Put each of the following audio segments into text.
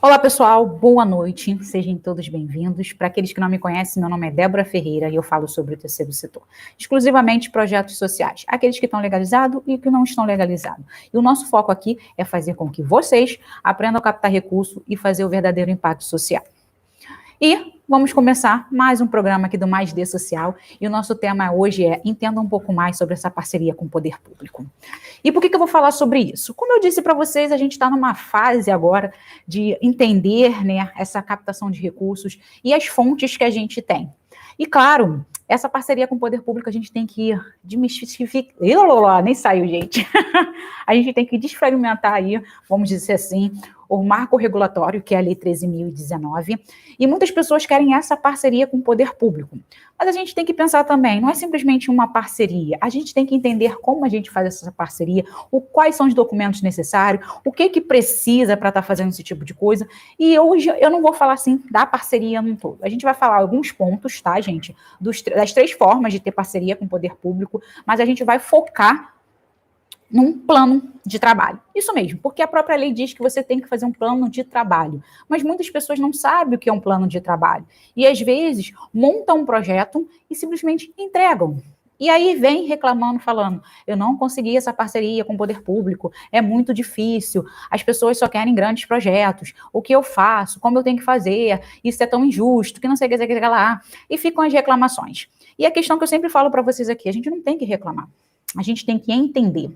Olá, pessoal, boa noite, sejam todos bem-vindos. Para aqueles que não me conhecem, meu nome é Débora Ferreira e eu falo sobre o terceiro setor, exclusivamente projetos sociais, aqueles que estão legalizados e que não estão legalizados. E o nosso foco aqui é fazer com que vocês aprendam a captar recurso e fazer o verdadeiro impacto social. E vamos começar mais um programa aqui do Mais D Social, e o nosso tema hoje é entenda um pouco mais sobre essa parceria com o poder público. E por que eu vou falar sobre isso? Como eu disse para vocês, a gente está numa fase agora de entender, né, essa captação de recursos e as fontes que a gente tem. E claro, essa parceria com o poder público a gente tem que desmistificar. Nem saiu, gente. A gente tem que desfragmentar aí, vamos dizer assim, o marco regulatório, que é a Lei 13.019, e muitas pessoas querem essa parceria com o poder público. Mas a gente tem que pensar também, não é simplesmente uma parceria, a gente tem que entender como a gente faz essa parceria, quais são os documentos necessários, o que precisa para estar fazendo esse tipo de coisa, e hoje eu não vou falar assim da parceria no todo, a gente vai falar alguns pontos, tá, gente, das três formas de ter parceria com o poder público, mas a gente vai focar num plano de trabalho. Isso mesmo, porque a própria lei diz que você tem que fazer um plano de trabalho, mas muitas pessoas não sabem o que é um plano de trabalho, e às vezes montam um projeto e simplesmente entregam. E aí vem reclamando, falando, eu não consegui essa parceria com o poder público, é muito difícil, as pessoas só querem grandes projetos, o que eu faço, como eu tenho que fazer, isso é tão injusto, que não sei o que lá, e ficam as reclamações. E a questão que eu sempre falo para vocês aqui, a gente não tem que reclamar, a gente tem que entender.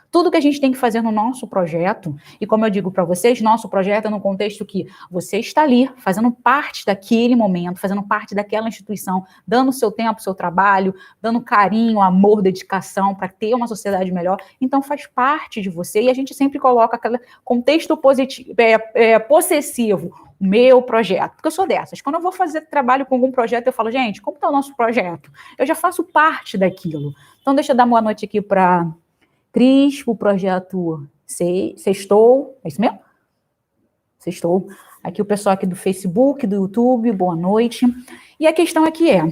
Tudo que a gente tem que fazer no nosso projeto, e como eu digo para vocês, nosso projeto é no contexto que você está ali, fazendo parte daquele momento, fazendo parte daquela instituição, dando seu tempo, seu trabalho, dando carinho, amor, dedicação para ter uma sociedade melhor, então faz parte de você, e a gente sempre coloca aquele contexto positivo, possessivo, o meu projeto, porque eu sou dessas, quando eu vou fazer trabalho com algum projeto, eu falo, gente, como está o nosso projeto? Eu já faço parte daquilo. Então deixa eu dar boa noite aqui para Cris, o projeto Sextou, é isso mesmo? Sextou. Aqui o pessoal aqui do Facebook, do YouTube, boa noite. E a questão aqui é,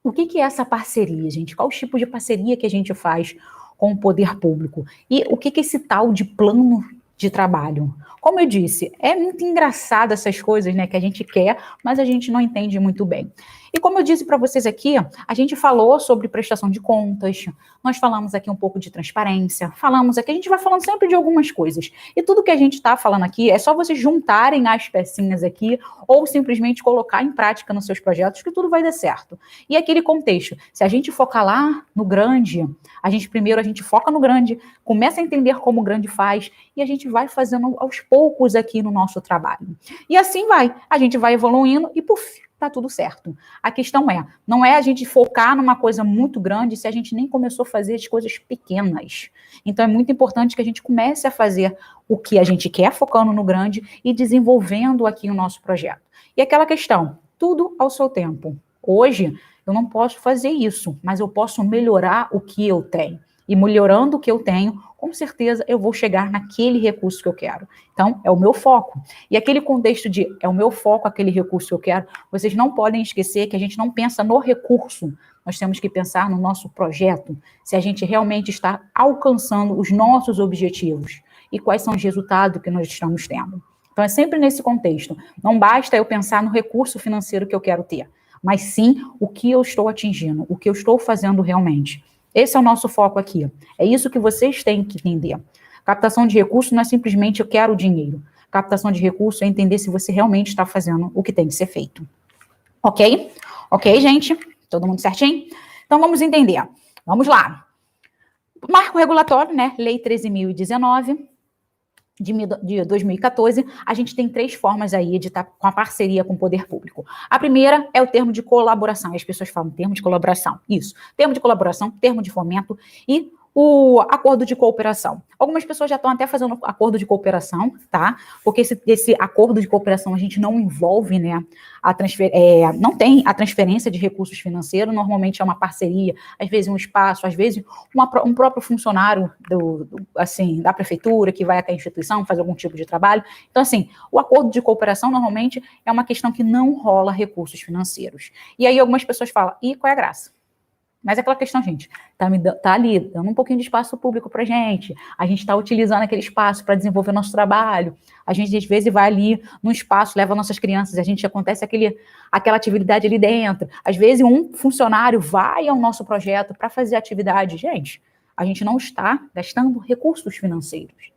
o que é essa parceria, gente? Qual o tipo de parceria que a gente faz com o poder público? E o que é esse tal de plano de trabalho? Como eu disse, é muito engraçado essas coisas, né, que a gente quer, mas a gente não entende muito bem. E como eu disse para vocês aqui, a gente falou sobre prestação de contas, nós falamos aqui um pouco de transparência, falamos aqui, a gente vai falando sempre de algumas coisas. E tudo que a gente está falando aqui é só vocês juntarem as pecinhas aqui ou simplesmente colocar em prática nos seus projetos que tudo vai dar certo. E aquele contexto, se a gente focar lá no grande, a gente foca no grande, começa a entender como o grande faz e a gente vai fazendo aos poucos aqui no nosso trabalho. E assim vai, a gente vai evoluindo e puf, tá tudo certo. A questão não é a gente focar numa coisa muito grande se a gente nem começou a fazer as coisas pequenas. Então é muito importante que a gente comece a fazer o que a gente quer, focando no grande e desenvolvendo aqui o nosso projeto. E aquela questão, tudo ao seu tempo. Hoje eu não posso fazer isso, mas eu posso melhorar o que eu tenho. E melhorando o que eu tenho, com certeza eu vou chegar naquele recurso que eu quero. Então, é o meu foco. E aquele contexto de é o meu foco, aquele recurso que eu quero, vocês não podem esquecer que a gente não pensa no recurso, nós temos que pensar no nosso projeto, se a gente realmente está alcançando os nossos objetivos e quais são os resultados que nós estamos tendo. Então, é sempre nesse contexto. Não basta eu pensar no recurso financeiro que eu quero ter, mas sim o que eu estou atingindo, o que eu estou fazendo realmente. Esse é o nosso foco aqui. É isso que vocês têm que entender. Captação de recursos não é simplesmente eu quero dinheiro. Captação de recursos é entender se você realmente está fazendo o que tem que ser feito. Ok? Ok, gente? Todo mundo certinho? Então vamos entender. Vamos lá. Marco regulatório, né? Lei 13.019 de 2014, a gente tem três formas aí de estar com a parceria com o poder público. A primeira é o termo de colaboração. As pessoas falam termo de colaboração. Isso. Termo de colaboração, termo de fomento e o acordo de cooperação. Algumas pessoas já estão até fazendo acordo de cooperação, tá? Porque esse acordo de cooperação a gente não envolve, né, não tem a transferência de recursos financeiros, normalmente é uma parceria, às vezes um espaço, às vezes um próprio funcionário assim, da prefeitura que vai até a instituição fazer algum tipo de trabalho. Então, assim, o acordo de cooperação normalmente é uma questão que não rola recursos financeiros. E aí algumas pessoas falam, e qual é a graça? Mas é aquela questão, gente, tá ali dando um pouquinho de espaço público para gente, a gente está utilizando aquele espaço para desenvolver nosso trabalho, a gente às vezes vai ali no espaço, leva nossas crianças, a gente acontece aquela atividade ali dentro, às vezes um funcionário vai ao nosso projeto para fazer atividade, gente, a gente não está gastando recursos financeiros,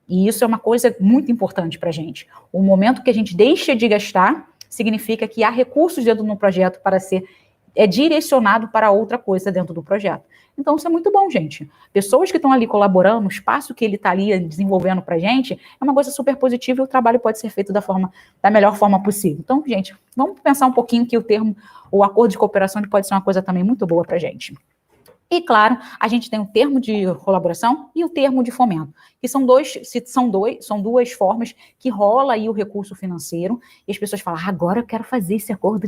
e isso é uma coisa muito importante para a gente, o momento que a gente deixa de gastar, significa que há recursos dentro do projeto para ser direcionado para outra coisa dentro do projeto. Então, isso é muito bom, gente. Pessoas que estão ali colaborando, o espaço que ele está ali desenvolvendo para a gente, é uma coisa super positiva e o trabalho pode ser feito da melhor forma possível. Então, gente, vamos pensar um pouquinho que o acordo de cooperação pode ser uma coisa também muito boa para a gente. E, claro, a gente tem o termo de colaboração e o termo de fomento, que são duas formas que rola aí o recurso financeiro, e as pessoas falam, agora eu quero fazer esse acordo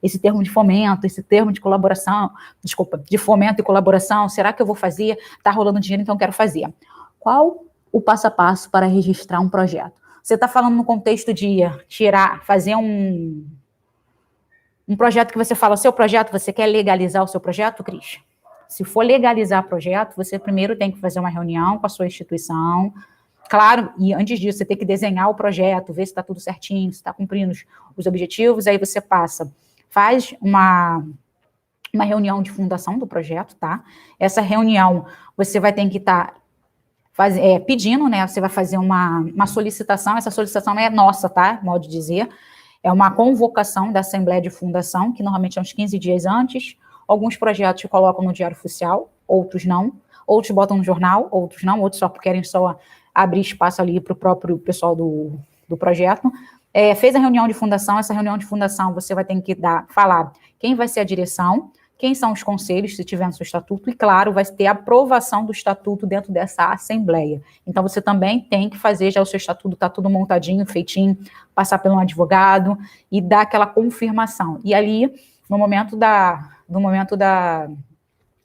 esse termo de fomento, esse termo de colaboração, de fomento e colaboração, será que eu vou fazer? Está rolando dinheiro, então eu quero fazer. Qual o passo a passo para registrar um projeto? Você está falando no contexto de fazer um projeto que você fala, o seu projeto, você quer legalizar o seu projeto, Cris? Se for legalizar projeto, você primeiro tem que fazer uma reunião com a sua instituição, claro, e antes disso, você tem que desenhar o projeto, ver se está tudo certinho, se está cumprindo os objetivos, aí você faz uma reunião de fundação do projeto, tá? Essa reunião, você vai ter que estar pedindo, né, você vai fazer uma solicitação, essa solicitação é nossa, tá? Modo de dizer, é uma convocação da Assembleia de Fundação, que normalmente é uns 15 dias antes. Alguns projetos colocam no Diário Oficial, outros não. Outros botam no jornal, outros não. Outros só querem abrir espaço ali para o próprio pessoal do projeto. Fez a reunião de fundação, essa reunião de fundação você vai ter que falar quem vai ser a direção, quem são os conselhos, se tiver no seu estatuto, e claro, vai ter a aprovação do estatuto dentro dessa assembleia. Então, você também tem que fazer já o seu estatuto, tá tudo montadinho, feitinho, passar por um advogado e dar aquela confirmação. E ali, no momento da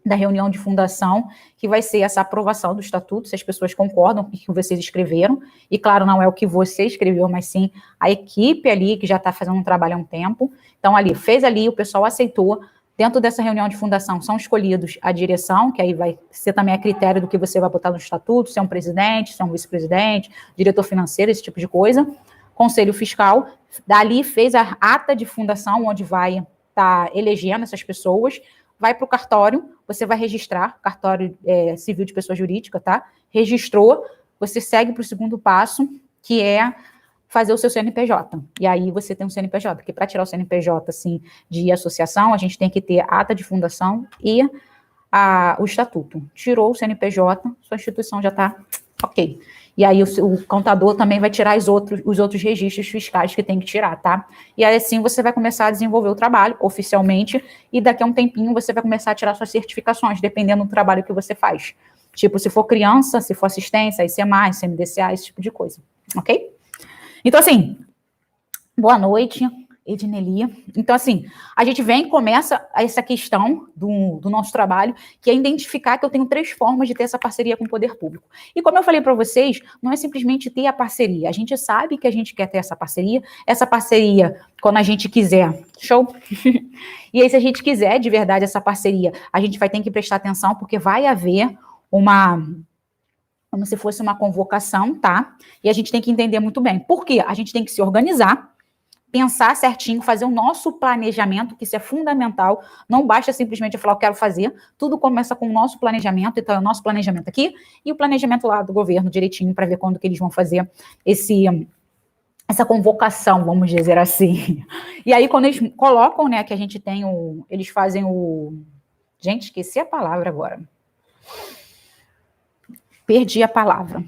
reunião de fundação, que vai ser essa aprovação do estatuto, se as pessoas concordam com o que vocês escreveram, e claro, não é o que você escreveu, mas sim a equipe ali, que já está fazendo um trabalho há um tempo. Então, fez ali, o pessoal aceitou. Dentro dessa reunião de fundação são escolhidos a direção, que aí vai ser também a critério do que você vai botar no estatuto, se é um presidente, se é um vice-presidente, diretor financeiro, esse tipo de coisa. Conselho fiscal, dali fez a ata de fundação, onde vai estar elegendo essas pessoas, vai para o cartório, você vai registrar, cartório civil de pessoa jurídica, tá? Registrou, você segue para o segundo passo, que é fazer o seu CNPJ. E aí você tem um CNPJ, porque para tirar o CNPJ, assim, de associação, a gente tem que ter a ata de fundação e o estatuto. Tirou o CNPJ, sua instituição já está ok. E aí o contador também vai tirar os outros registros fiscais que tem que tirar, tá? E aí assim você vai começar a desenvolver o trabalho oficialmente e daqui a um tempinho você vai começar a tirar suas certificações, dependendo do trabalho que você faz. Tipo, se for criança, se for assistência, ICMA, CMDCA, esse tipo de coisa, ok? Então, assim, boa noite, Ednelia. Então, assim, a gente começa essa questão do nosso trabalho, que é identificar que eu tenho 3 formas de ter essa parceria com o poder público. E como eu falei para vocês, não é simplesmente ter a parceria. A gente sabe que a gente quer ter essa parceria, quando a gente quiser, show? E aí, se a gente quiser de verdade essa parceria, a gente vai ter que prestar atenção, porque vai haver como se fosse uma convocação, tá? E a gente tem que entender muito bem. Por quê? A gente tem que se organizar, pensar certinho, fazer o nosso planejamento, que isso é fundamental. Não basta simplesmente falar, eu quero fazer. Tudo começa com o nosso planejamento. Então, é o nosso planejamento aqui e o planejamento lá do governo direitinho, para ver quando que eles vão fazer essa convocação, vamos dizer assim. E aí, quando eles colocam, né, que a gente tem eles fazem Gente, esqueci a palavra agora. Perdi a palavra.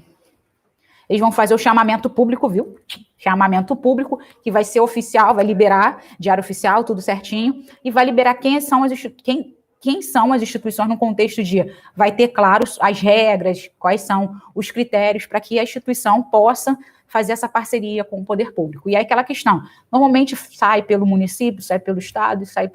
Eles vão fazer o chamamento público, viu? Chamamento público, que vai ser oficial, vai liberar, diário oficial, tudo certinho, e vai liberar quem são as instituições no contexto vai ter, claro, as regras, quais são os critérios para que a instituição possa fazer essa parceria com o poder público. E aí aquela questão, normalmente sai pelo município, sai pelo estado e sai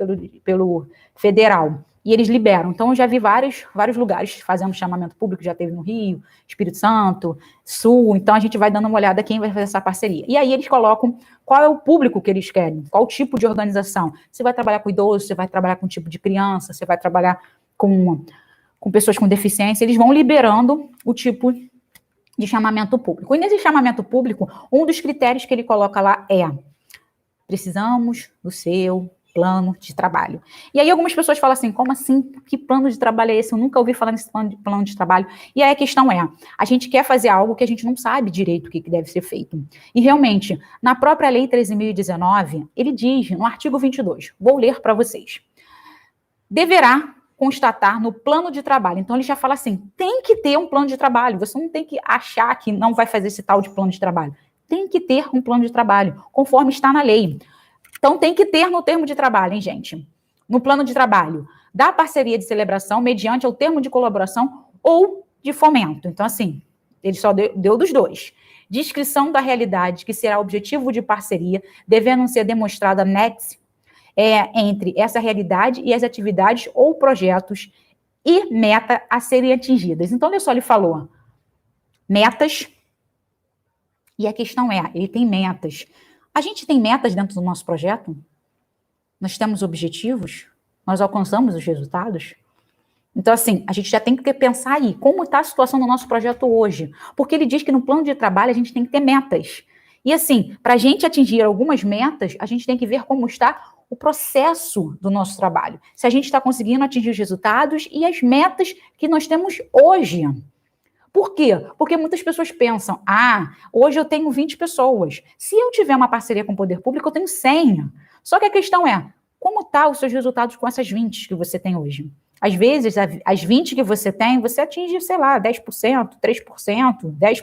pelo federal. e eles liberam. Então, eu já vi vários lugares fazendo chamamento público, já teve no Rio, Espírito Santo, Sul, então a gente vai dando uma olhada quem vai fazer essa parceria. E aí eles colocam qual é o público que eles querem, qual tipo de organização. Você vai trabalhar com idoso, você vai trabalhar com tipo de criança, você vai trabalhar com pessoas com deficiência, eles vão liberando o tipo de chamamento público. E nesse chamamento público, um dos critérios que ele coloca lá é: precisamos do seu plano de trabalho. E aí algumas pessoas falam assim, como assim? Que plano de trabalho é esse? Eu nunca ouvi falar nesse plano de trabalho. E aí a questão é, a gente quer fazer algo que a gente não sabe direito o que deve ser feito. E realmente, na própria Lei 13.019, ele diz, no artigo 22, vou ler para vocês, deverá constatar no plano de trabalho. Então, ele já fala assim, tem que ter um plano de trabalho. Você não tem que achar que não vai fazer esse tal de plano de trabalho. Tem que ter um plano de trabalho, conforme está na lei. Então, tem que ter no termo de trabalho, hein, gente? No plano de trabalho, da parceria de celebração mediante o termo de colaboração ou de fomento. Então, assim, ele só deu dos dois. Descrição da realidade que será objetivo de parceria, devendo ser demonstrada entre essa realidade e as atividades ou projetos e meta a serem atingidas. Então, olha só, ele falou metas, e a questão é, ele tem metas. A gente tem metas dentro do nosso projeto? Nós temos objetivos? Nós alcançamos os resultados? Então, assim, a gente já tem que pensar aí, como está a situação do nosso projeto hoje? Porque ele diz que no plano de trabalho a gente tem que ter metas. E assim, para a gente atingir algumas metas, a gente tem que ver como está o processo do nosso trabalho. Se a gente está conseguindo atingir os resultados e as metas que nós temos hoje. Por quê? Porque muitas pessoas pensam, hoje eu tenho 20 pessoas. Se eu tiver uma parceria com o poder público, eu tenho 100. Só que a questão é, como estão os seus resultados com essas 20 que você tem hoje? Às vezes, as 20 que você tem, você atinge, sei lá, 10%, 3%, 10%,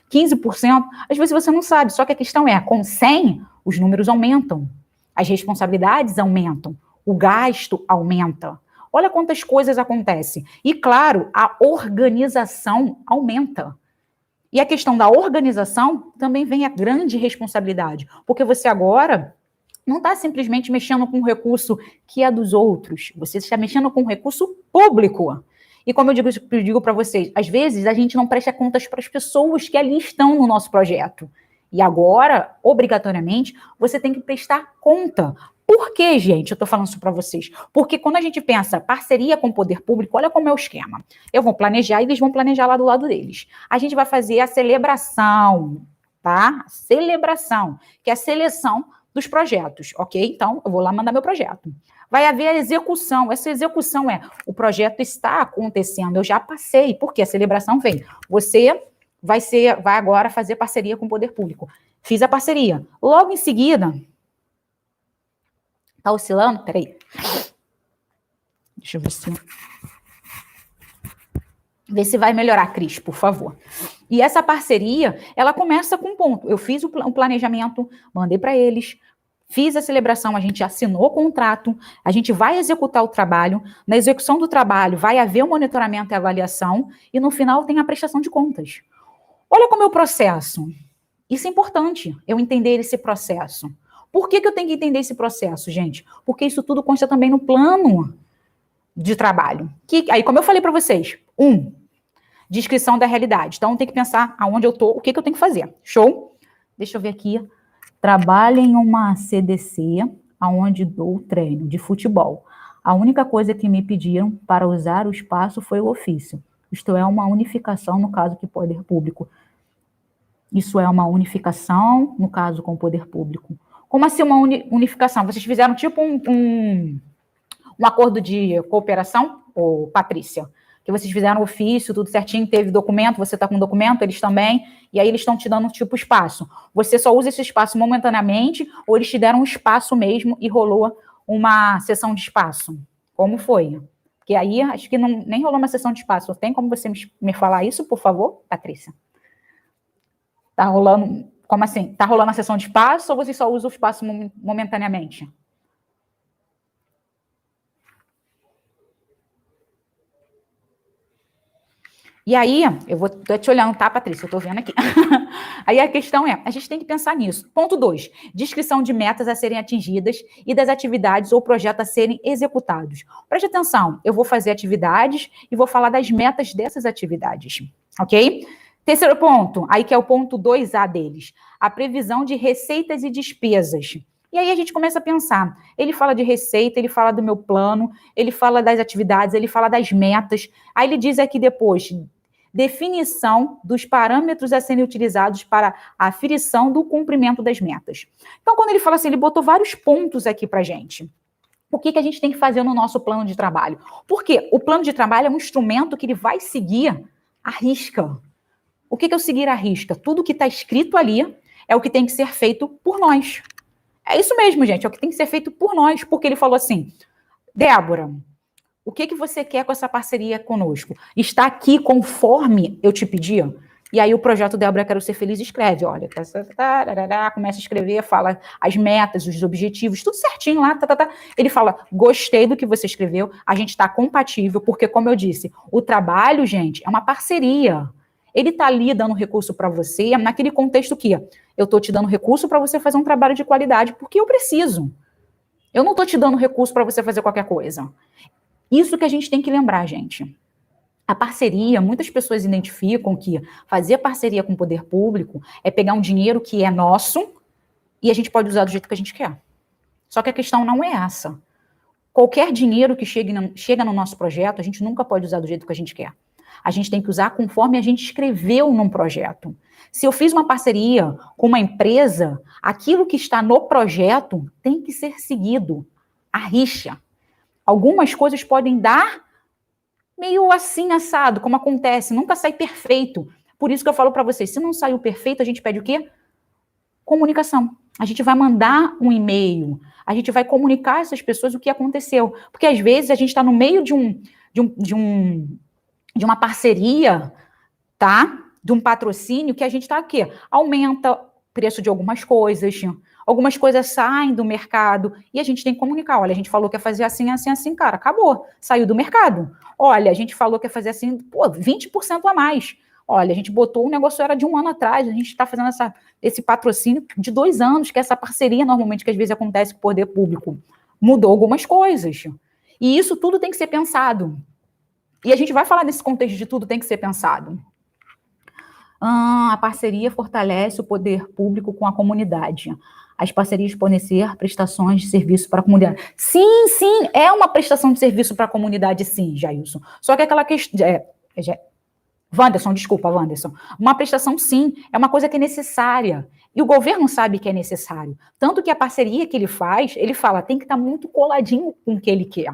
15%. Às vezes você não sabe. Só que a questão é, com 100, os números aumentam. As responsabilidades aumentam. O gasto aumenta. Olha quantas coisas acontecem. E, claro, a organização aumenta. E a questão da organização também vem a grande responsabilidade. Porque você agora não está simplesmente mexendo com um recurso que é dos outros. Você está mexendo com um recurso público. E como eu digo para vocês, às vezes a gente não presta contas para as pessoas que ali estão no nosso projeto. E agora, obrigatoriamente, você tem que prestar conta. Por que, gente, eu estou falando isso para vocês? Porque quando a gente pensa parceria com o poder público, olha como é o esquema. Eu vou planejar e eles vão planejar lá do lado deles. A gente vai fazer a celebração, tá? A celebração, que é a seleção dos projetos, ok? Então, eu vou lá mandar meu projeto. Vai haver a execução. Essa execução o projeto está acontecendo, eu já passei, porque a celebração vem. Você vai agora fazer parceria com o poder público. Fiz a parceria. Logo em seguida, tá oscilando? Peraí. Deixa eu ver se vai melhorar, Cris, por favor. E essa parceria, ela começa com um ponto. Eu fiz o planejamento, mandei para eles, fiz a celebração, a gente assinou o contrato, a gente vai executar o trabalho. Na execução do trabalho, vai haver o monitoramento e avaliação, e no final tem a prestação de contas. Olha como é o processo. Isso é importante, eu entender esse processo. Por que eu tenho que entender esse processo, gente? Porque isso tudo consta também no plano de trabalho. Aí, como eu falei para vocês, descrição da realidade. Então, tem que pensar aonde eu estou, o que eu tenho que fazer. Show? Deixa eu ver aqui. Trabalho em uma CDC, onde dou treino de futebol. A única coisa que me pediram para usar o espaço foi o ofício. Isto é uma unificação, no caso que poder público. Isso é uma unificação, no caso com o poder público. Como assim uma unificação? Vocês fizeram tipo um acordo de cooperação, ou Patrícia? Que vocês fizeram ofício, tudo certinho, teve documento, você está com documento, eles também, e aí eles estão te dando tipo espaço. Você só usa esse espaço momentaneamente, ou eles te deram um espaço mesmo e rolou uma sessão de espaço? Como foi? Porque aí, acho que nem rolou uma sessão de espaço. Tem como você me falar isso, por favor, Patrícia? Tá rolando, como assim? Tá rolando a sessão de espaço ou você só usa o espaço momentaneamente? E aí, tô te olhando, tá, Patrícia? Eu tô vendo aqui. Aí a questão é, a gente tem que pensar nisso. Ponto 2, descrição de metas a serem atingidas e das atividades ou projetos a serem executados. Preste atenção, eu vou fazer atividades e vou falar das metas dessas atividades, ok? Terceiro ponto, aí que é o ponto 2A deles, a previsão de receitas e despesas. E aí a gente começa a pensar, ele fala de receita, ele fala do meu plano, ele fala das atividades, ele fala das metas, aí ele diz aqui depois, definição dos parâmetros a serem utilizados para a aferição do cumprimento das metas. Então, quando ele fala assim, ele botou vários pontos aqui para a gente. O que a gente tem que fazer no nosso plano de trabalho? Porque o plano de trabalho é um instrumento que ele vai seguir à risca. O que é o seguir à risca? Tudo que está escrito ali é o que tem que ser feito por nós. É isso mesmo, gente, é o que tem que ser feito por nós, porque ele falou assim, Débora, o que você quer com essa parceria conosco? Está aqui conforme eu te pedi? E aí o projeto Débora Quero Ser Feliz escreve, olha, começa a escrever, fala as metas, os objetivos, tudo certinho lá, Ele fala, gostei do que você escreveu, a gente está compatível, porque como eu disse, o trabalho, gente, é uma parceria. Ele está ali dando recurso para você, naquele contexto que eu estou te dando recurso para você fazer um trabalho de qualidade, porque eu preciso. Eu não estou te dando recurso para você fazer qualquer coisa. Isso que a gente tem que lembrar, gente. A parceria, muitas pessoas identificam que fazer parceria com o poder público é pegar um dinheiro que é nosso e a gente pode usar do jeito que a gente quer. Só que a questão não é essa. Qualquer dinheiro que chega no nosso projeto, a gente nunca pode usar do jeito que a gente quer. A gente tem que usar conforme a gente escreveu num projeto. Se eu fiz uma parceria com uma empresa, aquilo que está no projeto tem que ser seguido. A rixa. Algumas coisas podem dar meio assim, assado, como acontece, nunca sai perfeito. Por isso que eu falo para vocês, se não saiu perfeito, a gente pede o quê? Comunicação. A gente vai mandar um e-mail, a gente vai comunicar a essas pessoas o que aconteceu. Porque às vezes a gente está no meio de uma parceria, tá? De um patrocínio que a gente está aqui. Aumenta o preço de algumas coisas saem do mercado e a gente tem que comunicar. Olha, a gente falou que ia fazer assim, assim, assim, cara, acabou. Saiu do mercado. Olha, a gente falou que ia fazer assim, 20% a mais. Olha, a gente botou, o negócio era de 1 ano atrás, a gente está fazendo esse patrocínio de 2 anos, que é essa parceria normalmente que às vezes acontece com o poder público. Mudou algumas coisas. E isso tudo tem que ser pensado. E a gente vai falar nesse contexto de tudo tem que ser pensado. A parceria fortalece o poder público com a comunidade. As parcerias podem ser prestações de serviço para a comunidade. Sim, é uma prestação de serviço para a comunidade, sim, Jailson. Só que aquela questão... Wanderson. Uma prestação, sim, é uma coisa que é necessária. E o governo sabe que é necessário. Tanto que a parceria que ele faz, ele fala, tem que estar muito coladinho com o que ele quer.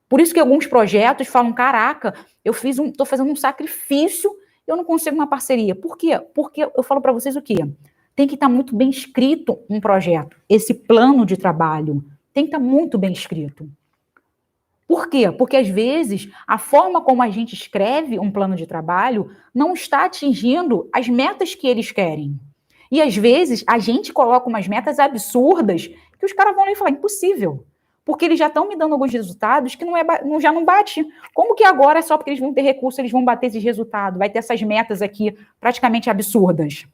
Por isso que alguns projetos falam, caraca, estou fazendo um sacrifício, eu não consigo uma parceria. Por quê? Porque eu falo para vocês o quê? Tem que estar muito bem escrito um projeto. Esse plano de trabalho tem que estar muito bem escrito. Por quê? Porque, às vezes, a forma como a gente escreve um plano de trabalho não está atingindo as metas que eles querem. E, às vezes, a gente coloca umas metas absurdas que os caras vão lá e falar, impossível. Porque eles já estão me dando alguns resultados que já não bate. Como que agora, só porque eles vão ter recurso, eles vão bater esses resultados? Vai ter essas metas aqui praticamente absurdas.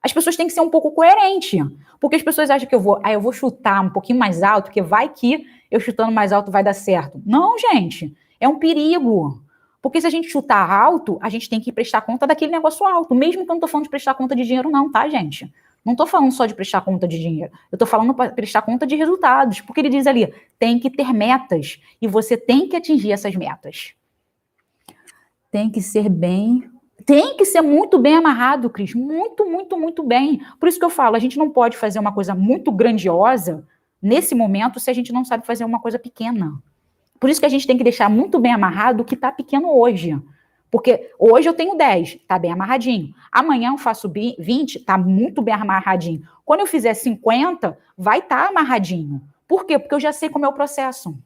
As pessoas têm que ser um pouco coerentes. Porque as pessoas acham que eu vou chutar um pouquinho mais alto, porque vai que eu chutando mais alto vai dar certo. Não, gente. É um perigo. Porque se a gente chutar alto, a gente tem que prestar conta daquele negócio alto. Mesmo que eu não estou falando de prestar conta de dinheiro não, tá, gente? Não estou falando só de prestar conta de dinheiro. Eu estou falando para prestar conta de resultados. Porque ele diz ali, tem que ter metas. E você tem que atingir essas metas. Tem que ser muito bem amarrado, Cris. Muito, muito, muito bem. Por isso que eu falo, a gente não pode fazer uma coisa muito grandiosa nesse momento se a gente não sabe fazer uma coisa pequena. Por isso que a gente tem que deixar muito bem amarrado o que está pequeno hoje. Porque hoje eu tenho 10, está bem amarradinho. Amanhã eu faço 20, está muito bem amarradinho. Quando eu fizer 50, vai estar amarradinho. Por quê? Porque eu já sei como é o processo.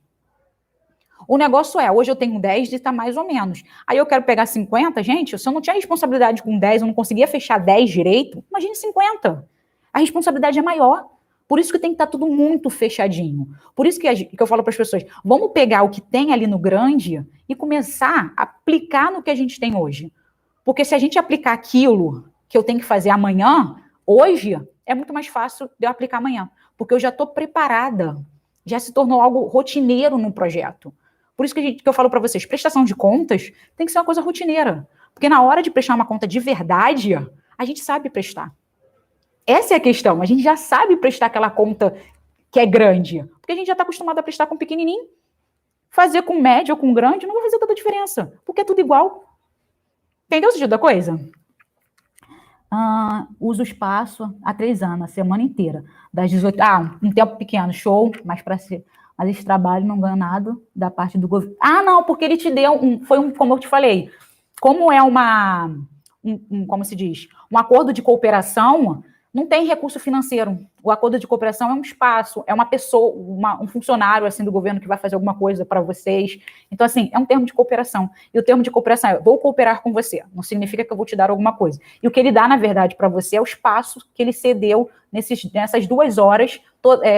O negócio hoje eu tenho 10 e está mais ou menos. Aí eu quero pegar 50, gente, se eu não tinha responsabilidade com 10, eu não conseguia fechar 10 direito, imagine 50. A responsabilidade é maior. Por isso que tem que estar tudo muito fechadinho. Por isso que eu falo para as pessoas, vamos pegar o que tem ali no grande e começar a aplicar no que a gente tem hoje. Porque se a gente aplicar aquilo que eu tenho que fazer amanhã, hoje, é muito mais fácil de eu aplicar amanhã. Porque eu já estou preparada. Já se tornou algo rotineiro no projeto. Por isso que eu falo para vocês, prestação de contas tem que ser uma coisa rotineira. Porque na hora de prestar uma conta de verdade, a gente sabe prestar. Essa é a questão. A gente já sabe prestar aquela conta que é grande. Porque a gente já está acostumado a prestar com pequenininho. Fazer com médio ou com grande não vai fazer tanta diferença. Porque é tudo igual. Entendeu o sentido da coisa? Uso espaço há 3 anos, a semana inteira. Das 18... um tempo pequeno, show, mas para ser... Mas esse trabalho não ganha nada da parte do governo. Não, porque ele te deu como eu te falei, como é como se diz, um acordo de cooperação, não tem recurso financeiro. O acordo de cooperação é um espaço, é uma pessoa, um funcionário assim do governo que vai fazer alguma coisa para vocês. Então, assim, é um termo de cooperação. E o termo de cooperação é, vou cooperar com você. Não significa que eu vou te dar alguma coisa. E o que ele dá, na verdade, para você é o espaço que ele cedeu nessas 2 horas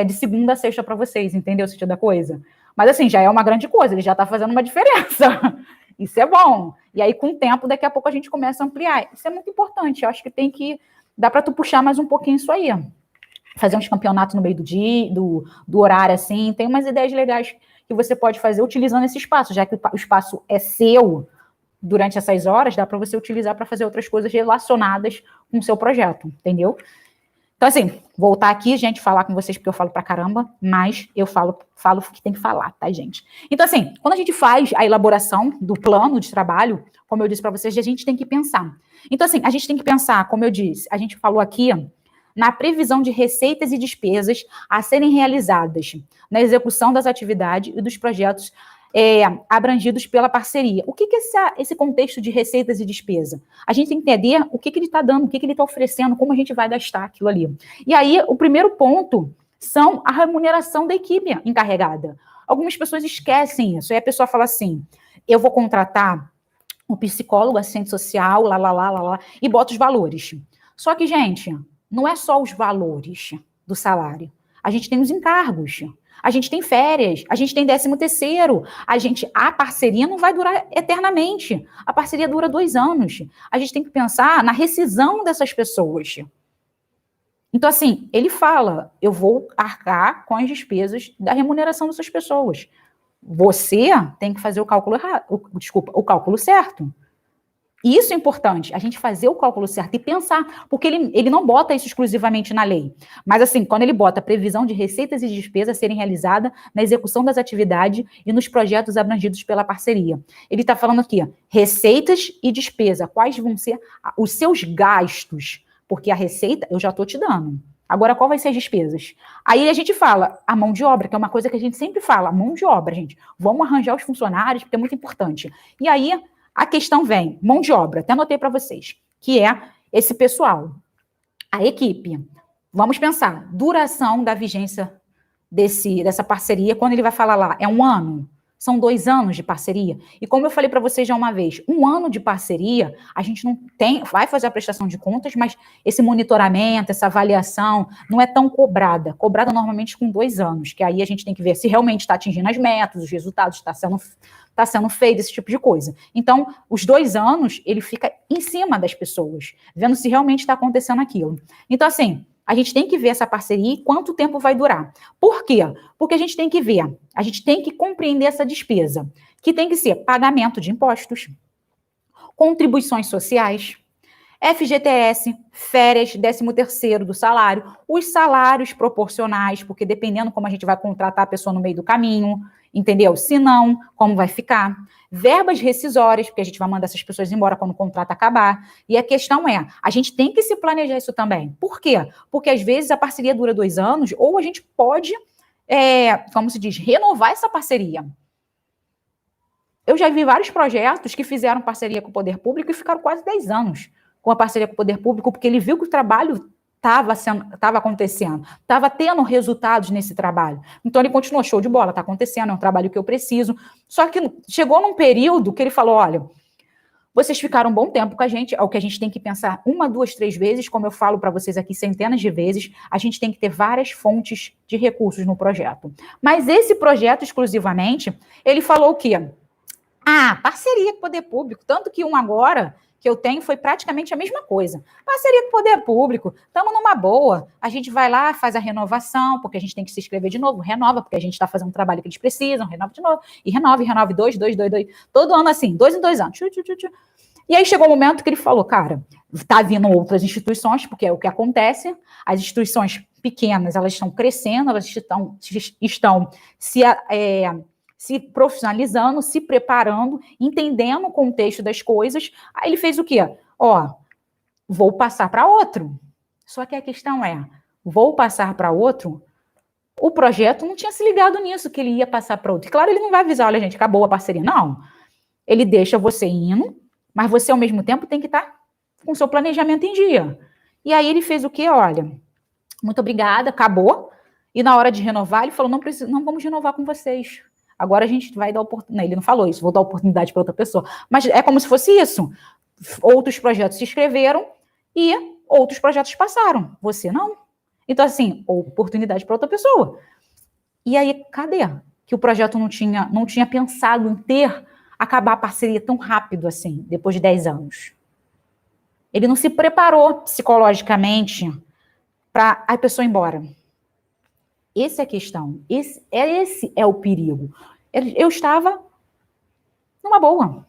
de segunda a sexta para vocês, entendeu o sentido da coisa? Mas, assim, já é uma grande coisa, ele já está fazendo uma diferença. Isso é bom. E aí, com o tempo, daqui a pouco a gente começa a ampliar. Isso é muito importante. Eu acho que tem que... Dá para tu puxar mais um pouquinho isso aí. Fazer uns campeonatos no meio do dia, do horário, assim. Tem umas ideias legais que você pode fazer utilizando esse espaço. Já que o espaço é seu durante essas horas, dá para você utilizar para fazer outras coisas relacionadas com o seu projeto, entendeu? Então, assim, voltar aqui, gente, falar com vocês, porque eu falo pra caramba, mas eu falo que tem que falar, tá, gente? Então, assim, quando a gente faz a elaboração do plano de trabalho, como eu disse para vocês, a gente tem que pensar. Então, assim, a gente tem que pensar, como eu disse, a gente falou aqui, na previsão de receitas e despesas a serem realizadas na execução das atividades e dos projetos abrangidos pela parceria. O que é esse contexto de receitas e despesa? A gente tem que entender o que ele está dando, o que ele está oferecendo, como a gente vai gastar aquilo ali. E aí, o primeiro ponto são a remuneração da equipe encarregada. Algumas pessoas esquecem isso, aí a pessoa fala assim, eu vou contratar um psicólogo, assistente social, e bota os valores. Só que, gente, não é só os valores do salário. A gente tem os encargos, a gente tem férias, a gente tem 13º, a parceria não vai durar eternamente. A parceria dura 2 anos. A gente tem que pensar na rescisão dessas pessoas. Então, assim, ele fala, eu vou arcar com as despesas da remuneração dessas pessoas. Você tem que fazer o cálculo errado, o cálculo certo. E isso é importante, a gente fazer o cálculo certo e pensar, porque ele não bota isso exclusivamente na lei. Mas, assim, quando ele bota previsão de receitas e despesas serem realizadas na execução das atividades e nos projetos abrangidos pela parceria. Ele está falando aqui, receitas e despesa, quais vão ser os seus gastos, porque a receita eu já estou te dando. Agora, qual vai ser as despesas? Aí a gente fala, a mão de obra, que é uma coisa que a gente sempre fala, a mão de obra, gente. Vamos arranjar os funcionários, porque é muito importante. E aí, a questão vem, mão de obra, até anotei para vocês, que é esse pessoal, a equipe. Vamos pensar, duração da vigência dessa parceria, quando ele vai falar lá, é 1 ano? São 2 anos de parceria. E como eu falei para vocês já uma vez, 1 ano de parceria, a gente não tem, vai fazer a prestação de contas, mas esse monitoramento, essa avaliação, não é tão cobrada. Cobrada normalmente com 2 anos, que aí a gente tem que ver se realmente está atingindo as metas, os resultados, está sendo feito, esse tipo de coisa. Então, os 2 anos, ele fica em cima das pessoas, vendo se realmente está acontecendo aquilo. Então, assim, a gente tem que ver essa parceria e quanto tempo vai durar. Por quê? Porque a gente tem que ver, a gente tem que compreender essa despesa, que tem que ser pagamento de impostos, contribuições sociais, FGTS, férias, 13º do salário, os salários proporcionais, porque dependendo como a gente vai contratar a pessoa no meio do caminho, entendeu? Se não, como vai ficar? Verbas rescisórias, porque a gente vai mandar essas pessoas embora quando o contrato acabar. E a questão é, a gente tem que se planejar isso também. Por quê? Porque às vezes a parceria dura 2 anos, ou a gente pode, como se diz, renovar essa parceria. Eu já vi vários projetos que fizeram parceria com o poder público e ficaram quase 10 anos com a parceria com o poder público, porque ele viu que o trabalho estava acontecendo, estava tendo resultados nesse trabalho. Então ele continuou, show de bola, está acontecendo, é um trabalho que eu preciso. Só que chegou num período que ele falou, olha, Vocês ficaram um bom tempo com a gente, é o que a gente tem que pensar 1, 2, 3 vezes, como eu falo para vocês aqui centenas de vezes, a gente tem que ter várias fontes de recursos no projeto. Mas esse projeto, exclusivamente, ele falou o quê? Parceria com o poder público, tanto que um agora que eu tenho foi praticamente a mesma coisa. Parceria com o poder público, estamos numa boa, a gente vai lá, faz a renovação, porque a gente tem que se inscrever de novo, renova, porque a gente está fazendo um trabalho que eles precisam, renova de novo, e renova, 2, todo ano assim, 2 em 2 anos. E aí chegou o momento que ele falou, cara, tá vindo outras instituições, porque é o que acontece, as instituições pequenas, elas estão crescendo, elas estão se profissionalizando, se preparando, entendendo o contexto das coisas. Aí ele fez o quê? Vou passar para outro. Só que a questão é, vou passar para outro, o projeto não tinha se ligado nisso, que ele ia passar para outro. E claro, ele não vai avisar, olha gente, acabou a parceria. Não, ele deixa você indo, mas você ao mesmo tempo tem que estar com o seu planejamento em dia. E aí ele fez o quê? Olha, muito obrigada, acabou. E na hora de renovar, ele falou, não vamos renovar com vocês. Agora a gente vai dar oportunidade. Ele não falou isso, vou dar oportunidade para outra pessoa. Mas é como se fosse isso. Outros projetos se inscreveram e outros projetos passaram. Você não. Então, assim, oportunidade para outra pessoa. E aí, cadê? Que o projeto não tinha pensado em acabar a parceria tão rápido assim, depois de 10 anos. Ele não se preparou psicologicamente para a pessoa ir embora. Essa é a questão. Esse é o perigo. Eu estava numa boa.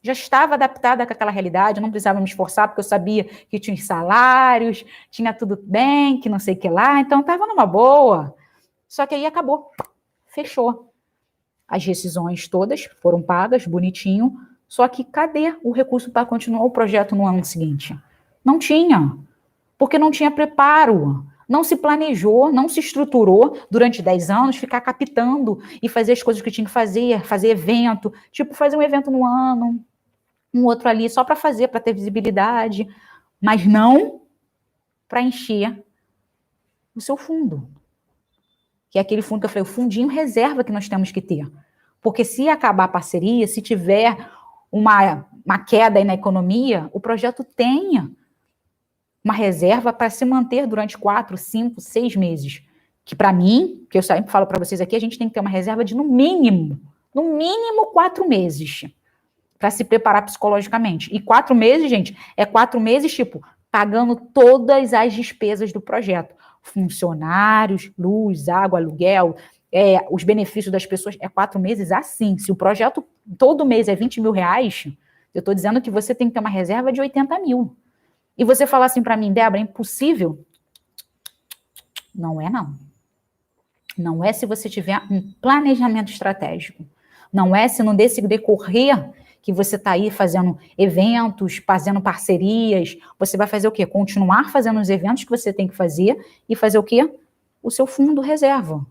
Já estava adaptada com aquela realidade, eu não precisava me esforçar, porque eu sabia que tinha salários, tinha tudo bem, que não sei o que lá, então estava numa boa. Só que aí acabou. Fechou. As rescisões todas foram pagas, bonitinho, só que cadê o recurso para continuar o projeto no ano seguinte? Não tinha, porque não tinha preparo. Não se planejou, não se estruturou durante 10 anos, ficar captando e fazer as coisas que tinha que fazer evento, tipo fazer um evento no ano, um outro ali, só para fazer, para ter visibilidade, mas não para encher o seu fundo. Que é aquele fundo que eu falei, o fundinho reserva que nós temos que ter. Porque se acabar a parceria, se tiver uma queda aí na economia, o projeto tenha uma reserva para se manter durante 4, 5, 6 meses. Que para mim, que eu sempre falo para vocês aqui, a gente tem que ter uma reserva de no mínimo 4 meses para se preparar psicologicamente. E 4 meses, gente, é 4 meses, tipo, pagando todas as despesas do projeto. Funcionários, luz, água, aluguel, os benefícios das pessoas, 4 meses assim. Se o projeto todo mês é 20 mil reais, eu estou dizendo que você tem que ter uma reserva de 80 mil. E você falar assim para mim, Débora, é impossível? Não é, não. Não é se você tiver um planejamento estratégico. Não é se no decorrer que você está aí fazendo eventos, fazendo parcerias, você vai fazer o quê? Continuar fazendo os eventos que você tem que fazer e fazer o quê? O seu fundo reserva.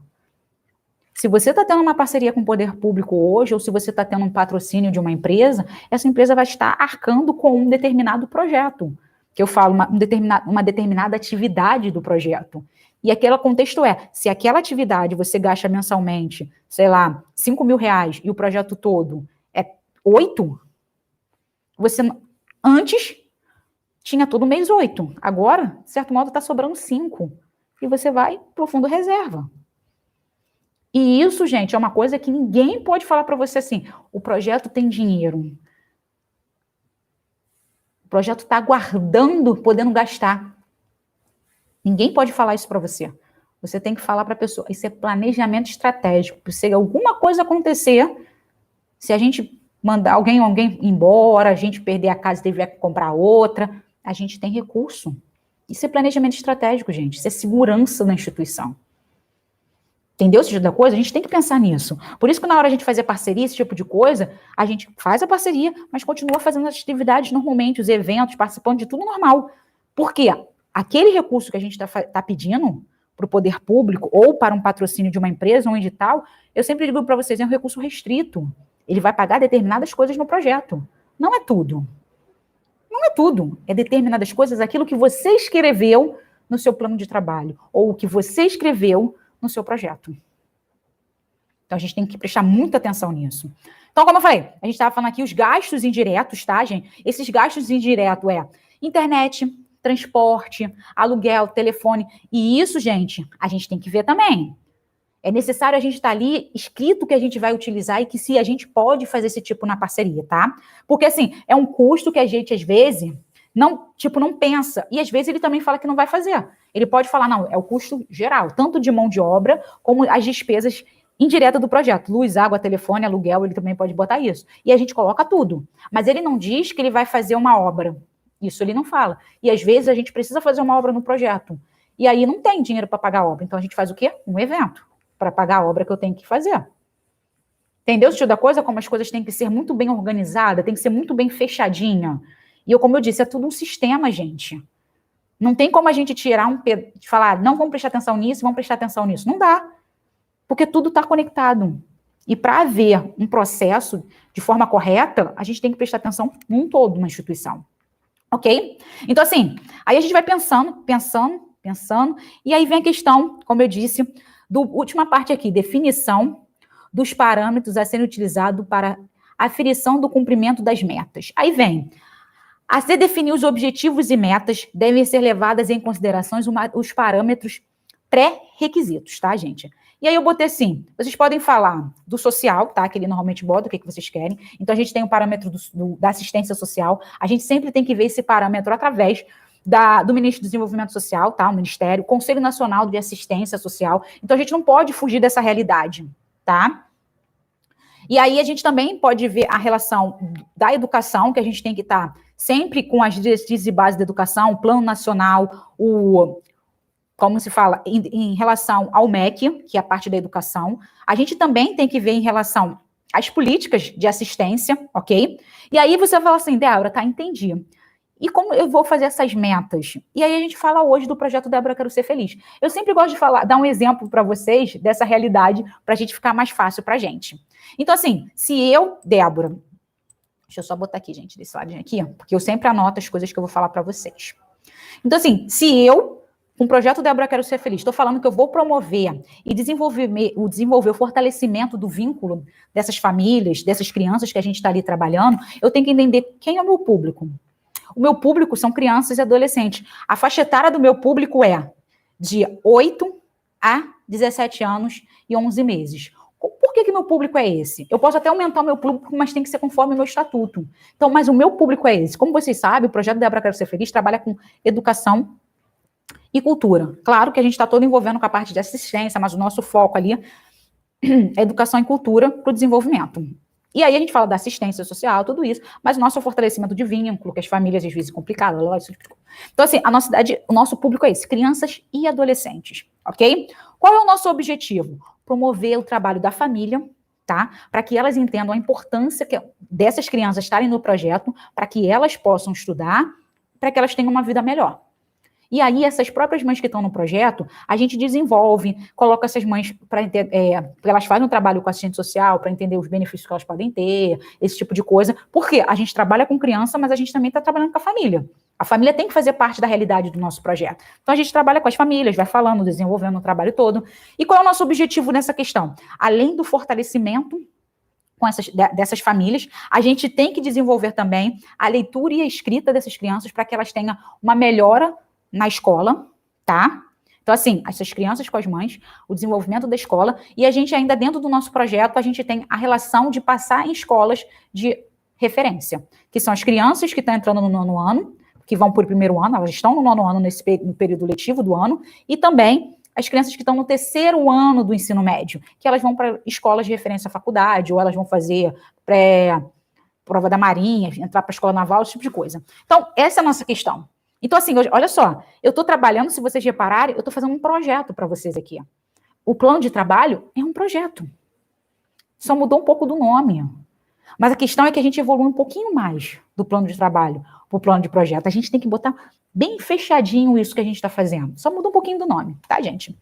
Se você está tendo uma parceria com o poder público hoje, ou se você está tendo um patrocínio de uma empresa, essa empresa vai estar arcando com um determinado projeto. Que eu falo, uma determinada atividade do projeto. E aquele contexto se aquela atividade você gasta mensalmente, sei lá, 5 mil reais, e o projeto todo é 8, você antes tinha todo mês 8. Agora, de certo modo, está sobrando 5. E você vai para o fundo reserva. E isso, gente, é uma coisa que ninguém pode falar para você assim, o projeto tem dinheiro. O projeto está aguardando, podendo gastar. Ninguém pode falar isso para você. Você tem que falar para a pessoa. Isso é planejamento estratégico. Se alguma coisa acontecer, se a gente mandar alguém embora, a gente perder a casa e tiver que comprar outra, a gente tem recurso. Isso é planejamento estratégico, gente. Isso é segurança da instituição. Entendeu esse tipo da coisa? A gente tem que pensar nisso. Por isso que na hora a gente fazer parceria, esse tipo de coisa, a gente faz a parceria, mas continua fazendo as atividades normalmente, os eventos, participando de tudo normal. Por quê? Aquele recurso que a gente está pedindo para o poder público ou para um patrocínio de uma empresa, um edital, eu sempre digo para vocês, é um recurso restrito. Ele vai pagar determinadas coisas no projeto. Não é tudo. Não é tudo. É determinadas coisas, aquilo que você escreveu no seu plano de trabalho, ou o que você escreveu no seu projeto. Então, a gente tem que prestar muita atenção nisso. Então, como eu falei, a gente estava falando aqui os gastos indiretos, tá, gente? Esses gastos indiretos é internet, transporte, aluguel, telefone. E isso, gente, a gente tem que ver também. É necessário a gente estar ali escrito que a gente vai utilizar e que se a gente pode fazer esse tipo na parceria, tá? Porque, assim, é um custo que a gente, às vezes, não pensa. E, às vezes, ele também fala que não vai fazer. Ele pode falar, não, é o custo geral, tanto de mão de obra, como as despesas indiretas do projeto. Luz, água, telefone, aluguel, ele também pode botar isso. E a gente coloca tudo. Mas ele não diz que ele vai fazer uma obra. Isso ele não fala. E, às vezes, a gente precisa fazer uma obra no projeto. E aí não tem dinheiro para pagar a obra. Então, a gente faz o quê? Um evento para pagar a obra que eu tenho que fazer. Entendeu o sentido da coisa? Como as coisas têm que ser muito bem organizadas, tem que ser muito bem fechadinha. E como eu disse, é tudo um sistema, gente. Não tem como a gente tirar falar, não vamos prestar atenção nisso, vamos prestar atenção nisso. Não dá. Porque tudo está conectado. E para haver um processo de forma correta, a gente tem que prestar atenção num todo, uma instituição. Ok? Então, assim, aí a gente vai pensando, e aí vem a questão, como eu disse, última parte aqui, definição dos parâmetros a serem utilizados para aferição do cumprimento das metas. Aí vem, a se definir os objetivos e metas, devem ser levadas em consideração os parâmetros pré-requisitos, tá, gente? E aí eu botei assim, vocês podem falar do social, tá, que ele normalmente bota, o que vocês querem. Então a gente tem o parâmetro da assistência social, a gente sempre tem que ver esse parâmetro através do Ministro do Desenvolvimento Social, tá? O Ministério, Conselho Nacional de Assistência Social. Então, a gente não pode fugir dessa realidade, tá? E aí, a gente também pode ver a relação da educação, que a gente tem que estar sempre com as diretrizes e bases da educação, o Plano Nacional, como se fala, em relação ao MEC, que é a parte da educação. A gente também tem que ver em relação às políticas de assistência, ok? E aí, você fala assim, Débora, tá, entendi. E como eu vou fazer essas metas? E aí a gente fala hoje do projeto Débora Quero Ser Feliz. Eu sempre gosto de dar um exemplo para vocês dessa realidade, para a gente ficar mais fácil para a gente. Então, assim, se eu, Débora, deixa eu só botar aqui, gente, desse lado aqui, porque eu sempre anoto as coisas que eu vou falar para vocês. Então, assim, se eu, com o projeto Débora Quero Ser Feliz, estou falando que eu vou promover e desenvolver o fortalecimento do vínculo dessas famílias, dessas crianças que a gente está ali trabalhando, eu tenho que entender quem é o meu público. O meu público são crianças e adolescentes. A faixa etária do meu público é de 8 a 17 anos e 11 meses. Por que meu público é esse? Eu posso até aumentar o meu público, mas tem que ser conforme o meu estatuto. Então, mas o meu público é esse. Como vocês sabem, o projeto Débora Quero Ser Feliz trabalha com educação e cultura. Claro que a gente está todo envolvendo com a parte de assistência, mas o nosso foco ali é educação e cultura para o desenvolvimento. E aí a gente fala da assistência social, tudo isso, mas o nosso fortalecimento de vínculo, que as famílias às vezes complicadas. Então, assim, o nosso público é esse, crianças e adolescentes, ok? Qual é o nosso objetivo? Promover o trabalho da família, tá? Para que elas entendam a importância dessas crianças estarem no projeto, para que elas possam estudar, para que elas tenham uma vida melhor. E aí, essas próprias mães que estão no projeto, a gente desenvolve, coloca essas mães para elas fazem um trabalho com assistente social, para entender os benefícios que elas podem ter, esse tipo de coisa. Porque a gente trabalha com criança, mas a gente também está trabalhando com a família. A família tem que fazer parte da realidade do nosso projeto. Então, a gente trabalha com as famílias, vai falando, desenvolvendo o trabalho todo. E qual é o nosso objetivo nessa questão? Além do fortalecimento dessas famílias, a gente tem que desenvolver também a leitura e a escrita dessas crianças para que elas tenham uma melhora na escola, tá? Então, assim, essas crianças com as mães, o desenvolvimento da escola, e a gente ainda dentro do nosso projeto, a gente tem a relação de passar em escolas de referência, que são as crianças que estão entrando no 9º ano, que vão para o 1º ano, elas estão no 9º ano no período letivo do ano, e também as crianças que estão no 3º ano do ensino médio, que elas vão para escolas de referência à faculdade, ou elas vão fazer prova da Marinha, entrar para a escola naval, esse tipo de coisa. Então, essa é a nossa questão. Então, assim, olha só, eu estou trabalhando, se vocês repararem, eu estou fazendo um projeto para vocês aqui. O plano de trabalho é um projeto. Só mudou um pouco do nome. Mas a questão é que a gente evolui um pouquinho mais do plano de trabalho para o plano de projeto. A gente tem que botar bem fechadinho isso que a gente está fazendo. Só mudou um pouquinho do nome, tá, gente?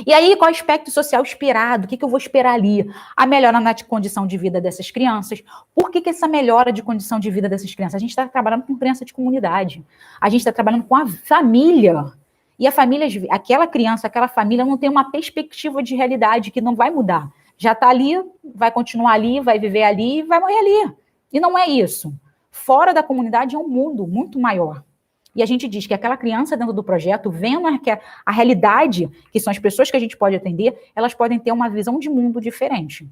E aí, qual é o aspecto social esperado? O que eu vou esperar ali? A melhora na condição de vida dessas crianças. Por que essa melhora de condição de vida dessas crianças? A gente está trabalhando com criança de comunidade. A gente está trabalhando com a família. E a família, aquela criança, aquela família não tem uma perspectiva de realidade que não vai mudar. já está ali, vai continuar ali, vai viver ali, vai morrer ali. E não é isso. Fora da comunidade é um mundo muito maior. E a gente diz que aquela criança dentro do projeto, vendo a realidade, que são as pessoas que a gente pode atender, elas podem ter uma visão de mundo diferente.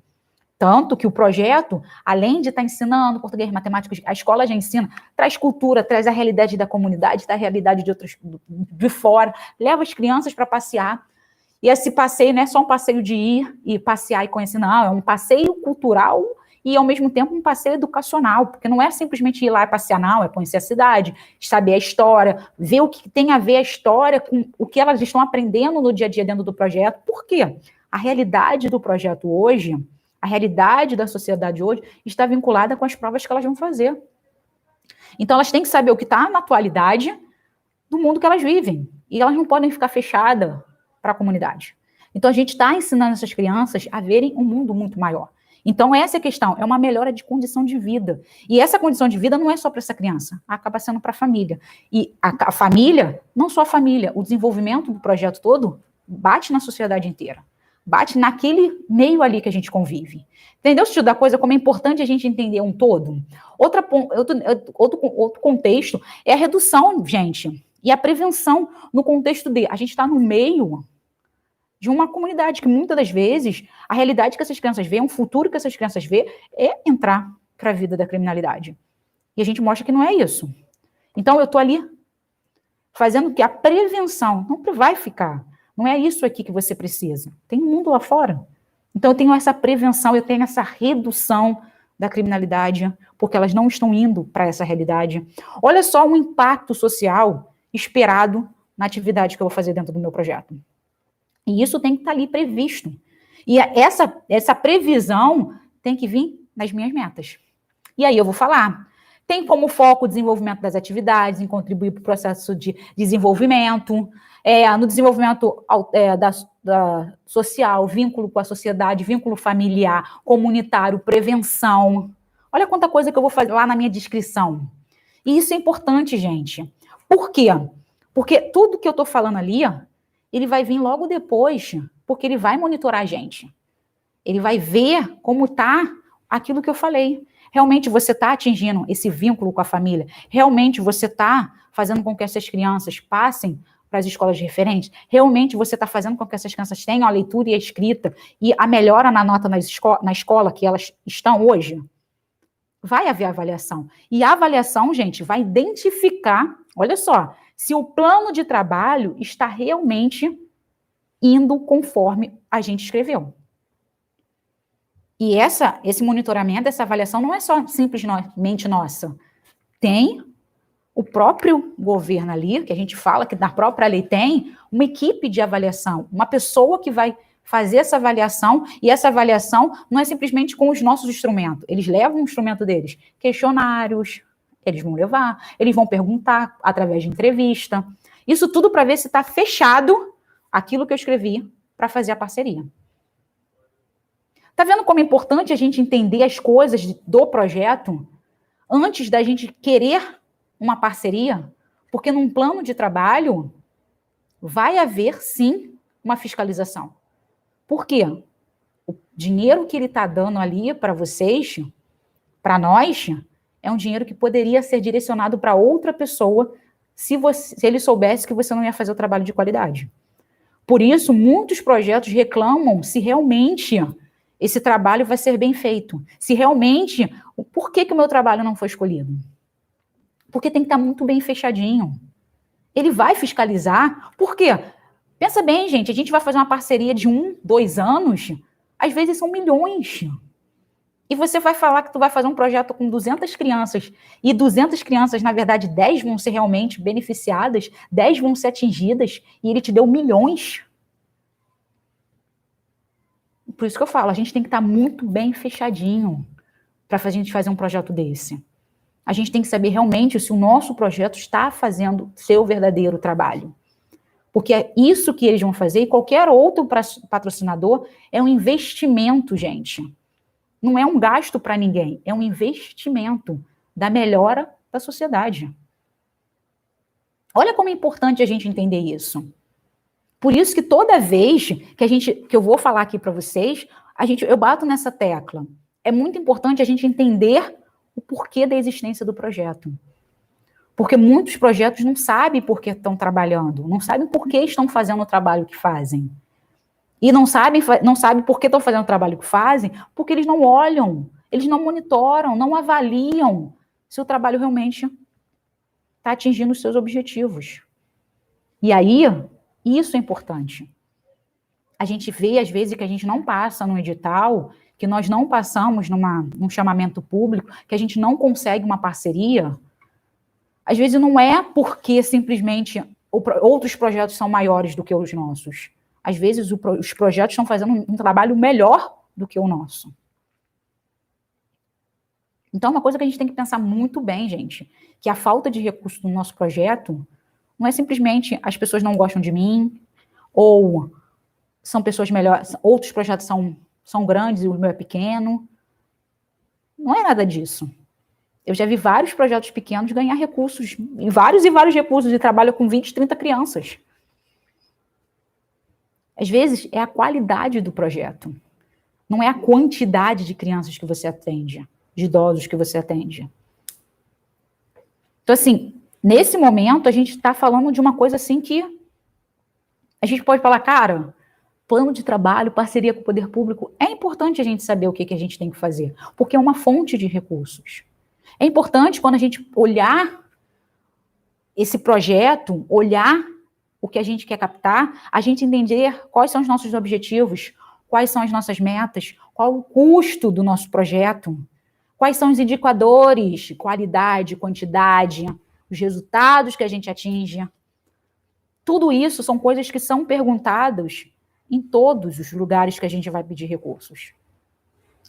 Tanto que o projeto, além de estar ensinando português, matemática, a escola já ensina, traz cultura, traz a realidade da comunidade, da realidade de outros de fora, leva as crianças para passear. E esse passeio não é só um passeio de ir e passear e conhecer, não, é um passeio cultural e, ao mesmo tempo, um passeio educacional, porque não é simplesmente ir lá e passear, não, é conhecer a cidade, saber a história, ver o que tem a ver a história com o que elas estão aprendendo no dia a dia dentro do projeto. Por quê? A realidade do projeto hoje, a realidade da sociedade hoje, está vinculada com as provas que elas vão fazer. Então, elas têm que saber o que está na atualidade do mundo que elas vivem. E elas não podem ficar fechadas para a comunidade. Então, a gente está ensinando essas crianças a verem um mundo muito maior. Então, essa é a questão, é uma melhora de condição de vida. E essa condição de vida não é só para essa criança, acaba sendo para a família. E a família, não só a família, o desenvolvimento do projeto todo bate na sociedade inteira. Bate naquele meio ali que a gente convive. Entendeu, Tio, da coisa, como é importante a gente entender um todo? Outro contexto é a redução, gente, e a prevenção no contexto de... A gente está no meio de uma comunidade que, muitas das vezes, a realidade que essas crianças veem, o futuro que essas crianças veem, é entrar para a vida da criminalidade. E a gente mostra que não é isso. Então, eu estou ali fazendo que a prevenção não vai ficar. Não é isso aqui que você precisa. Tem um mundo lá fora. Então, eu tenho essa prevenção, eu tenho essa redução da criminalidade, porque elas não estão indo para essa realidade. Olha só o impacto social esperado na atividade que eu vou fazer dentro do meu projeto. E isso tem que estar ali previsto. E essa previsão tem que vir nas minhas metas. E aí eu vou falar. Tem como foco o desenvolvimento das atividades, em contribuir para o processo de desenvolvimento, no desenvolvimento da social, vínculo com a sociedade, vínculo familiar, comunitário, prevenção. Olha quanta coisa que eu vou fazer lá na minha descrição. E isso é importante, gente. Por quê? Porque tudo que eu estou falando ali, ele vai vir logo depois, porque ele vai monitorar a gente. Ele vai ver como está aquilo que eu falei. Realmente você está atingindo esse vínculo com a família? Realmente você está fazendo com que essas crianças passem para as escolas referentes? Realmente você está fazendo com que essas crianças tenham a leitura e a escrita e a melhora na nota na escola que elas estão hoje? Vai haver avaliação. E a avaliação, gente, vai identificar, olha só, se o plano de trabalho está realmente indo conforme a gente escreveu. E esse monitoramento, essa avaliação não é só simplesmente nossa. Tem o próprio governo ali, que a gente fala que na própria lei tem, uma equipe de avaliação, uma pessoa que vai fazer essa avaliação, e essa avaliação não é simplesmente com os nossos instrumentos. Eles levam o instrumento deles, questionários, eles vão levar, eles vão perguntar através de entrevista. Isso tudo para ver se está fechado aquilo que eu escrevi para fazer a parceria. Tá vendo como é importante a gente entender as coisas do projeto antes da gente querer uma parceria? Porque num plano de trabalho vai haver, sim, uma fiscalização. Por quê? O dinheiro que ele está dando ali para vocês, para nós, é um dinheiro que poderia ser direcionado para outra pessoa se ele soubesse que você não ia fazer o trabalho de qualidade. Por isso, muitos projetos reclamam se realmente esse trabalho vai ser bem feito. Se realmente, por que o meu trabalho não foi escolhido? Porque tem que estar muito bem fechadinho. Ele vai fiscalizar, por quê? Pensa bem, gente, a gente vai fazer uma parceria de 1, 2 anos, às vezes são milhões. E você vai falar que tu vai fazer um projeto com 200 crianças, e 200 crianças, na verdade, 10 vão ser realmente beneficiadas, 10 vão ser atingidas, e ele te deu milhões. Por isso que eu falo, a gente tem que estar muito bem fechadinho para a gente fazer um projeto desse. A gente tem que saber realmente se o nosso projeto está fazendo seu verdadeiro trabalho. Porque é isso que eles vão fazer, e qualquer outro patrocinador é um investimento, gente. Não é um gasto para ninguém, é um investimento da melhora da sociedade. Olha como é importante a gente entender isso. Por isso que toda vez que eu vou falar aqui para vocês, Eu bato nessa tecla. É muito importante a gente entender o porquê da existência do projeto. Porque muitos projetos não sabem por que estão trabalhando, não sabem por que estão fazendo o trabalho que fazem. E não sabem por que estão fazendo o trabalho que fazem, porque eles não olham, eles não monitoram, não avaliam se o trabalho realmente está atingindo os seus objetivos. E aí, isso é importante. A gente vê, às vezes, que a gente não passa no edital, que nós não passamos num chamamento público, que a gente não consegue uma parceria. Às vezes não é porque simplesmente outros projetos são maiores do que os nossos. Às vezes os projetos estão fazendo um trabalho melhor do que o nosso. Então, uma coisa que a gente tem que pensar muito bem, gente, que a falta de recurso do nosso projeto não é simplesmente as pessoas não gostam de mim, ou são pessoas melhores, outros projetos são grandes e o meu é pequeno. Não é nada disso. Eu já vi vários projetos pequenos ganhar recursos, e vários recursos, e trabalho com 20, 30 crianças. Às vezes, é a qualidade do projeto. Não é a quantidade de crianças que você atende, de idosos que você atende. Então, assim, nesse momento, a gente está falando de uma coisa assim que a gente pode falar, cara, plano de trabalho, parceria com o poder público, é importante a gente saber o que a gente tem que fazer, porque é uma fonte de recursos. É importante quando a gente olhar esse projeto, olhar o que a gente quer captar, a gente entender quais são os nossos objetivos, quais são as nossas metas, qual o custo do nosso projeto, quais são os indicadores, qualidade, quantidade, os resultados que a gente atinge. Tudo isso são coisas que são perguntadas em todos os lugares que a gente vai pedir recursos.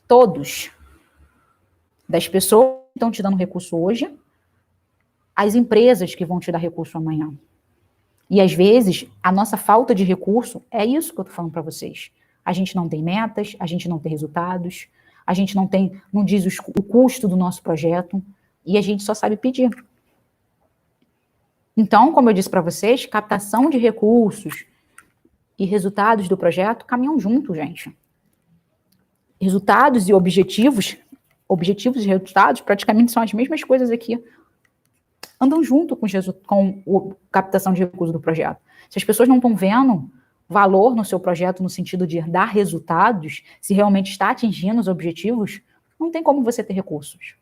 Todos. Das pessoas que estão te dando recurso hoje, as empresas que vão te dar recurso amanhã. E, às vezes, a nossa falta de recurso é isso que eu estou falando para vocês. A gente não tem metas, a gente não tem resultados, a gente não diz o custo do nosso projeto, e a gente só sabe pedir. Então, como eu disse para vocês, captação de recursos e resultados do projeto caminham juntos, gente. Resultados e objetivos e resultados praticamente são as mesmas coisas aqui. Andam junto com a captação de recursos do projeto. Se as pessoas não estão vendo valor no seu projeto no sentido de dar resultados, se realmente está atingindo os objetivos, não tem como você ter recursos.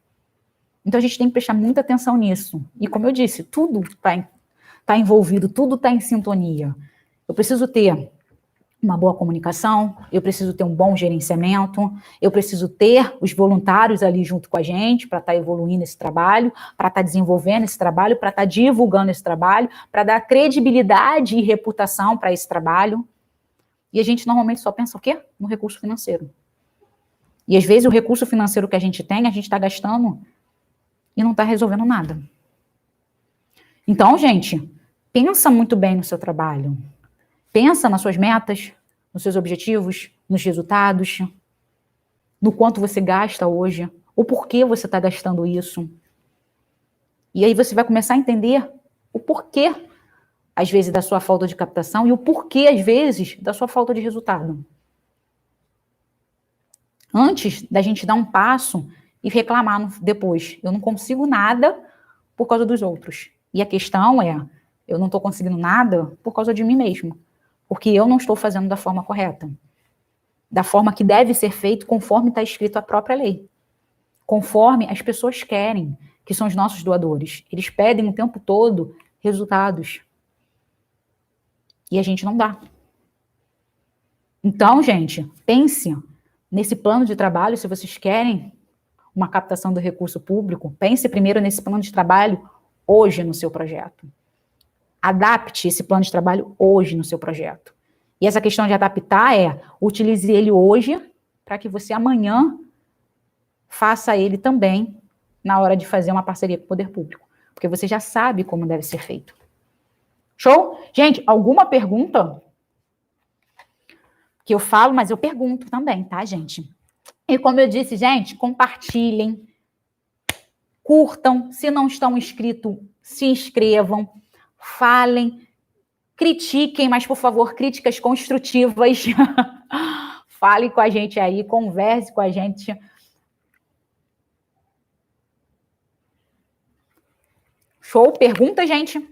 Então a gente tem que prestar muita atenção nisso. E como eu disse, tudo está envolvido, tudo está em sintonia. Eu preciso ter uma boa comunicação, eu preciso ter um bom gerenciamento, eu preciso ter os voluntários ali junto com a gente para estar evoluindo esse trabalho, para estar desenvolvendo esse trabalho, para estar divulgando esse trabalho, para dar credibilidade e reputação para esse trabalho. E a gente normalmente só pensa o quê? No recurso financeiro. E às vezes o recurso financeiro que a gente tem, a gente está gastando e não está resolvendo nada. Então, gente, pensa muito bem no seu trabalho. Pensa nas suas metas, nos seus objetivos, nos resultados, no quanto você gasta hoje, o porquê você está gastando isso. E aí você vai começar a entender o porquê, às vezes, da sua falta de captação e o porquê, às vezes, da sua falta de resultado. Antes da gente dar um passo e reclamar depois. Eu não consigo nada por causa dos outros. E a questão é, eu não estou conseguindo nada por causa de mim mesmo. Porque eu não estou fazendo da forma correta. Da forma que deve ser feito conforme está escrito a própria lei. Conforme as pessoas querem, que são os nossos doadores. Eles pedem o tempo todo resultados. E a gente não dá. Então, gente, pense nesse plano de trabalho, se vocês querem uma captação do recurso público, pense primeiro nesse plano de trabalho hoje no seu projeto. Adapte esse plano de trabalho hoje no seu projeto. E essa questão de adaptar utilize ele hoje para que você amanhã faça ele também na hora de fazer uma parceria com o poder público. Porque você já sabe como deve ser feito. Show? Gente, alguma pergunta? Que eu falo, mas eu pergunto também, tá, gente? E como eu disse, gente, compartilhem, curtam, se não estão inscritos, se inscrevam, falem, critiquem, mas, por favor, críticas construtivas. Fale com a gente aí, converse com a gente. Show? Pergunta, gente?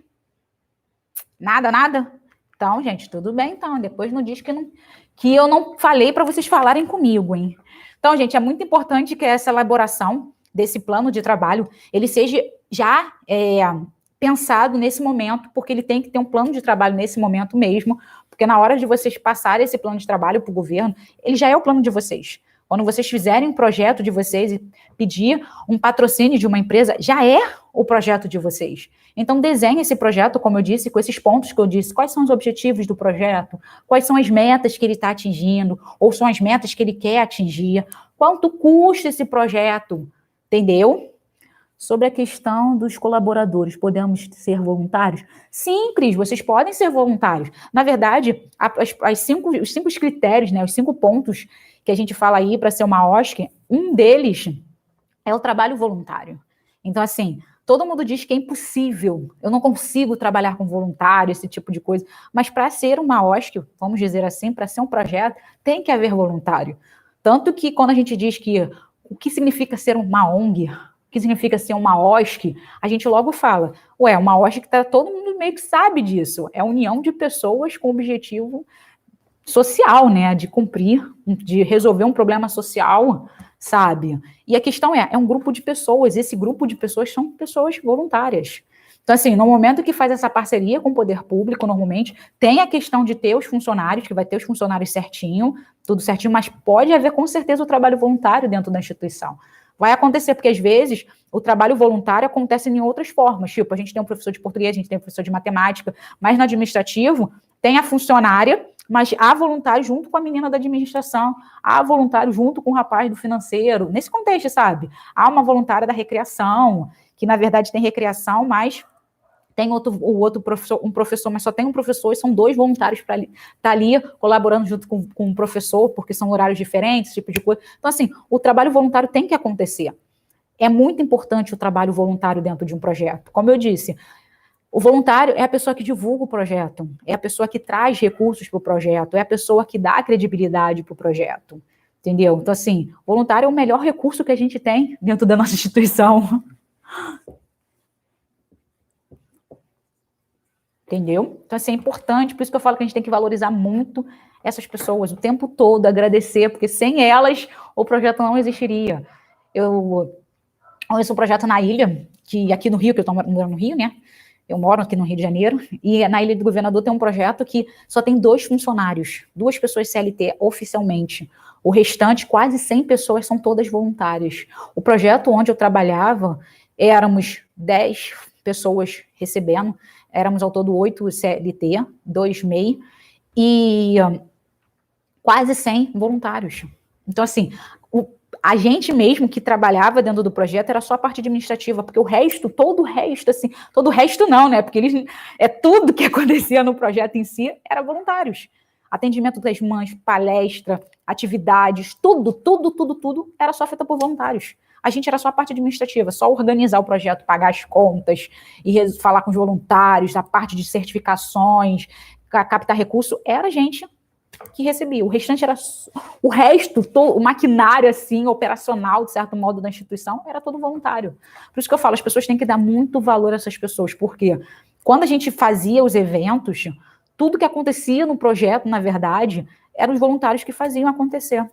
Nada, nada? Então, gente, tudo bem, então. Depois não diz que eu não falei para vocês falarem comigo, hein? Então, gente, é muito importante que essa elaboração desse plano de trabalho, ele seja já pensado nesse momento, porque ele tem que ter um plano de trabalho nesse momento mesmo, porque na hora de vocês passarem esse plano de trabalho para o governo, ele já é o plano de vocês. Quando vocês fizerem um projeto de vocês e pedir um patrocínio de uma empresa, já é o projeto de vocês. Então, desenhe esse projeto, como eu disse, com esses pontos que eu disse. Quais são os objetivos do projeto? Quais são as metas que ele está atingindo? Ou são as metas que ele quer atingir? Quanto custa esse projeto? Entendeu? Sobre a questão dos colaboradores, podemos ser voluntários? Sim, Cris, vocês podem ser voluntários. Na verdade, os 5 critérios, né, os 5 pontos que a gente fala aí para ser uma OSC, um deles é o trabalho voluntário. Então, assim, todo mundo diz que é impossível, eu não consigo trabalhar com voluntário, esse tipo de coisa, mas para ser uma OSC, vamos dizer assim, para ser um projeto, tem que haver voluntário. Tanto que quando a gente diz que o que significa ser uma ONG, o que significa ser uma OSC, a gente logo fala, uma OSC que todo mundo meio que sabe disso, é a união de pessoas com objetivo social, né, de cumprir, de resolver um problema social, sabe? E a questão é um grupo de pessoas, esse grupo de pessoas são pessoas voluntárias. Então, assim, no momento que faz essa parceria com o poder público, normalmente, tem a questão de ter os funcionários, que vai ter os funcionários certinho, tudo certinho, mas pode haver, com certeza, o trabalho voluntário dentro da instituição. Vai acontecer, porque às vezes o trabalho voluntário acontece em outras formas, tipo, a gente tem um professor de português, a gente tem um professor de matemática, mas no administrativo tem a funcionária, mas há voluntário junto com a menina da administração, há voluntário junto com o rapaz do financeiro, nesse contexto, sabe? Há uma voluntária da recreação, que na verdade tem recreação, mas tem outro professor, um professor, mas só tem um professor, e são 2 voluntários para estar ali colaborando junto com o professor, porque são horários diferentes, esse tipo de coisa. Então, assim, o trabalho voluntário tem que acontecer. É muito importante o trabalho voluntário dentro de um projeto. Como eu disse, o voluntário é a pessoa que divulga o projeto, é a pessoa que traz recursos para o projeto, é a pessoa que dá credibilidade para o projeto, entendeu? Então, assim, o voluntário é o melhor recurso que a gente tem dentro da nossa instituição. Entendeu? Então, assim, é importante, por isso que eu falo que a gente tem que valorizar muito essas pessoas o tempo todo, agradecer, porque sem elas o projeto não existiria. Eu conheço um projeto na ilha, que aqui no Rio, que eu estou morando no Rio, né? Eu moro aqui no Rio de Janeiro, e na Ilha do Governador tem um projeto que só tem 2 funcionários, 2 pessoas CLT oficialmente. O restante, quase 100 pessoas, são todas voluntárias. O projeto onde eu trabalhava, éramos 10 pessoas recebendo, éramos ao todo 8 CLT, 2 MEI, e quase 100 voluntários. Então, assim, a gente mesmo que trabalhava dentro do projeto era só a parte administrativa, porque o resto, todo o resto não, né? Porque tudo que acontecia no projeto em si era voluntários. Atendimento das mães, palestra, atividades, tudo era só feito por voluntários. A gente era só a parte administrativa, só organizar o projeto, pagar as contas e falar com os voluntários, a parte de certificações, captar recurso, era a gente que recebia. O restante era o resto, o maquinário assim, operacional, de certo modo, da instituição, era todo voluntário. Por isso que eu falo, as pessoas têm que dar muito valor a essas pessoas, porque quando a gente fazia os eventos, tudo que acontecia no projeto, na verdade, eram os voluntários que faziam acontecer.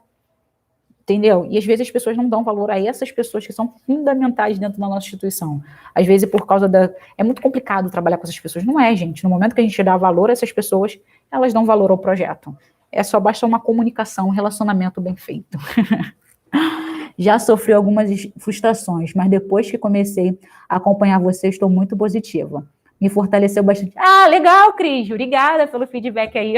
Entendeu? E às vezes as pessoas não dão valor a essas pessoas que são fundamentais dentro da nossa instituição. Às vezes por causa é muito complicado trabalhar com essas pessoas. Não é, gente. No momento que a gente dá valor a essas pessoas, elas dão valor ao projeto. Só basta uma comunicação, um relacionamento bem feito. Já sofri algumas frustrações, mas depois que comecei a acompanhar você, estou muito positiva. Me fortaleceu bastante. Ah, legal, Cris. Obrigada pelo feedback aí.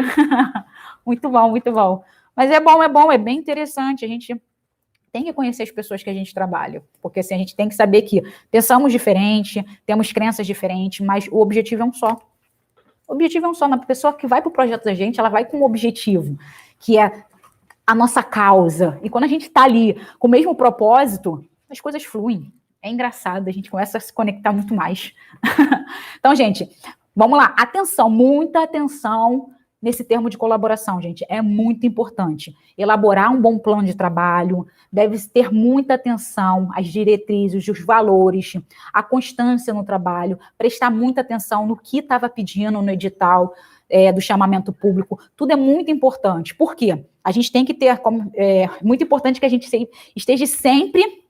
Muito bom, muito bom. Mas é bom, é bem interessante. A gente tem que conhecer as pessoas que a gente trabalha, porque assim, a gente tem que saber que pensamos diferente, temos crenças diferentes, mas o objetivo é um só. O objetivo é um só. Na pessoa que vai para o projeto da gente, ela vai com um objetivo, que é a nossa causa. E quando a gente está ali com o mesmo propósito, as coisas fluem. É engraçado, a gente começa a se conectar muito mais. Então, gente, vamos lá. Atenção, muita atenção. nesse termo de colaboração, gente, é muito importante. Elaborar um bom plano de trabalho, deve ter muita atenção às diretrizes, os valores, a constância no trabalho, prestar muita atenção no que estava pedindo no edital do chamamento público, tudo é muito importante. Por quê? A gente tem que ter, muito importante que a gente esteja sempre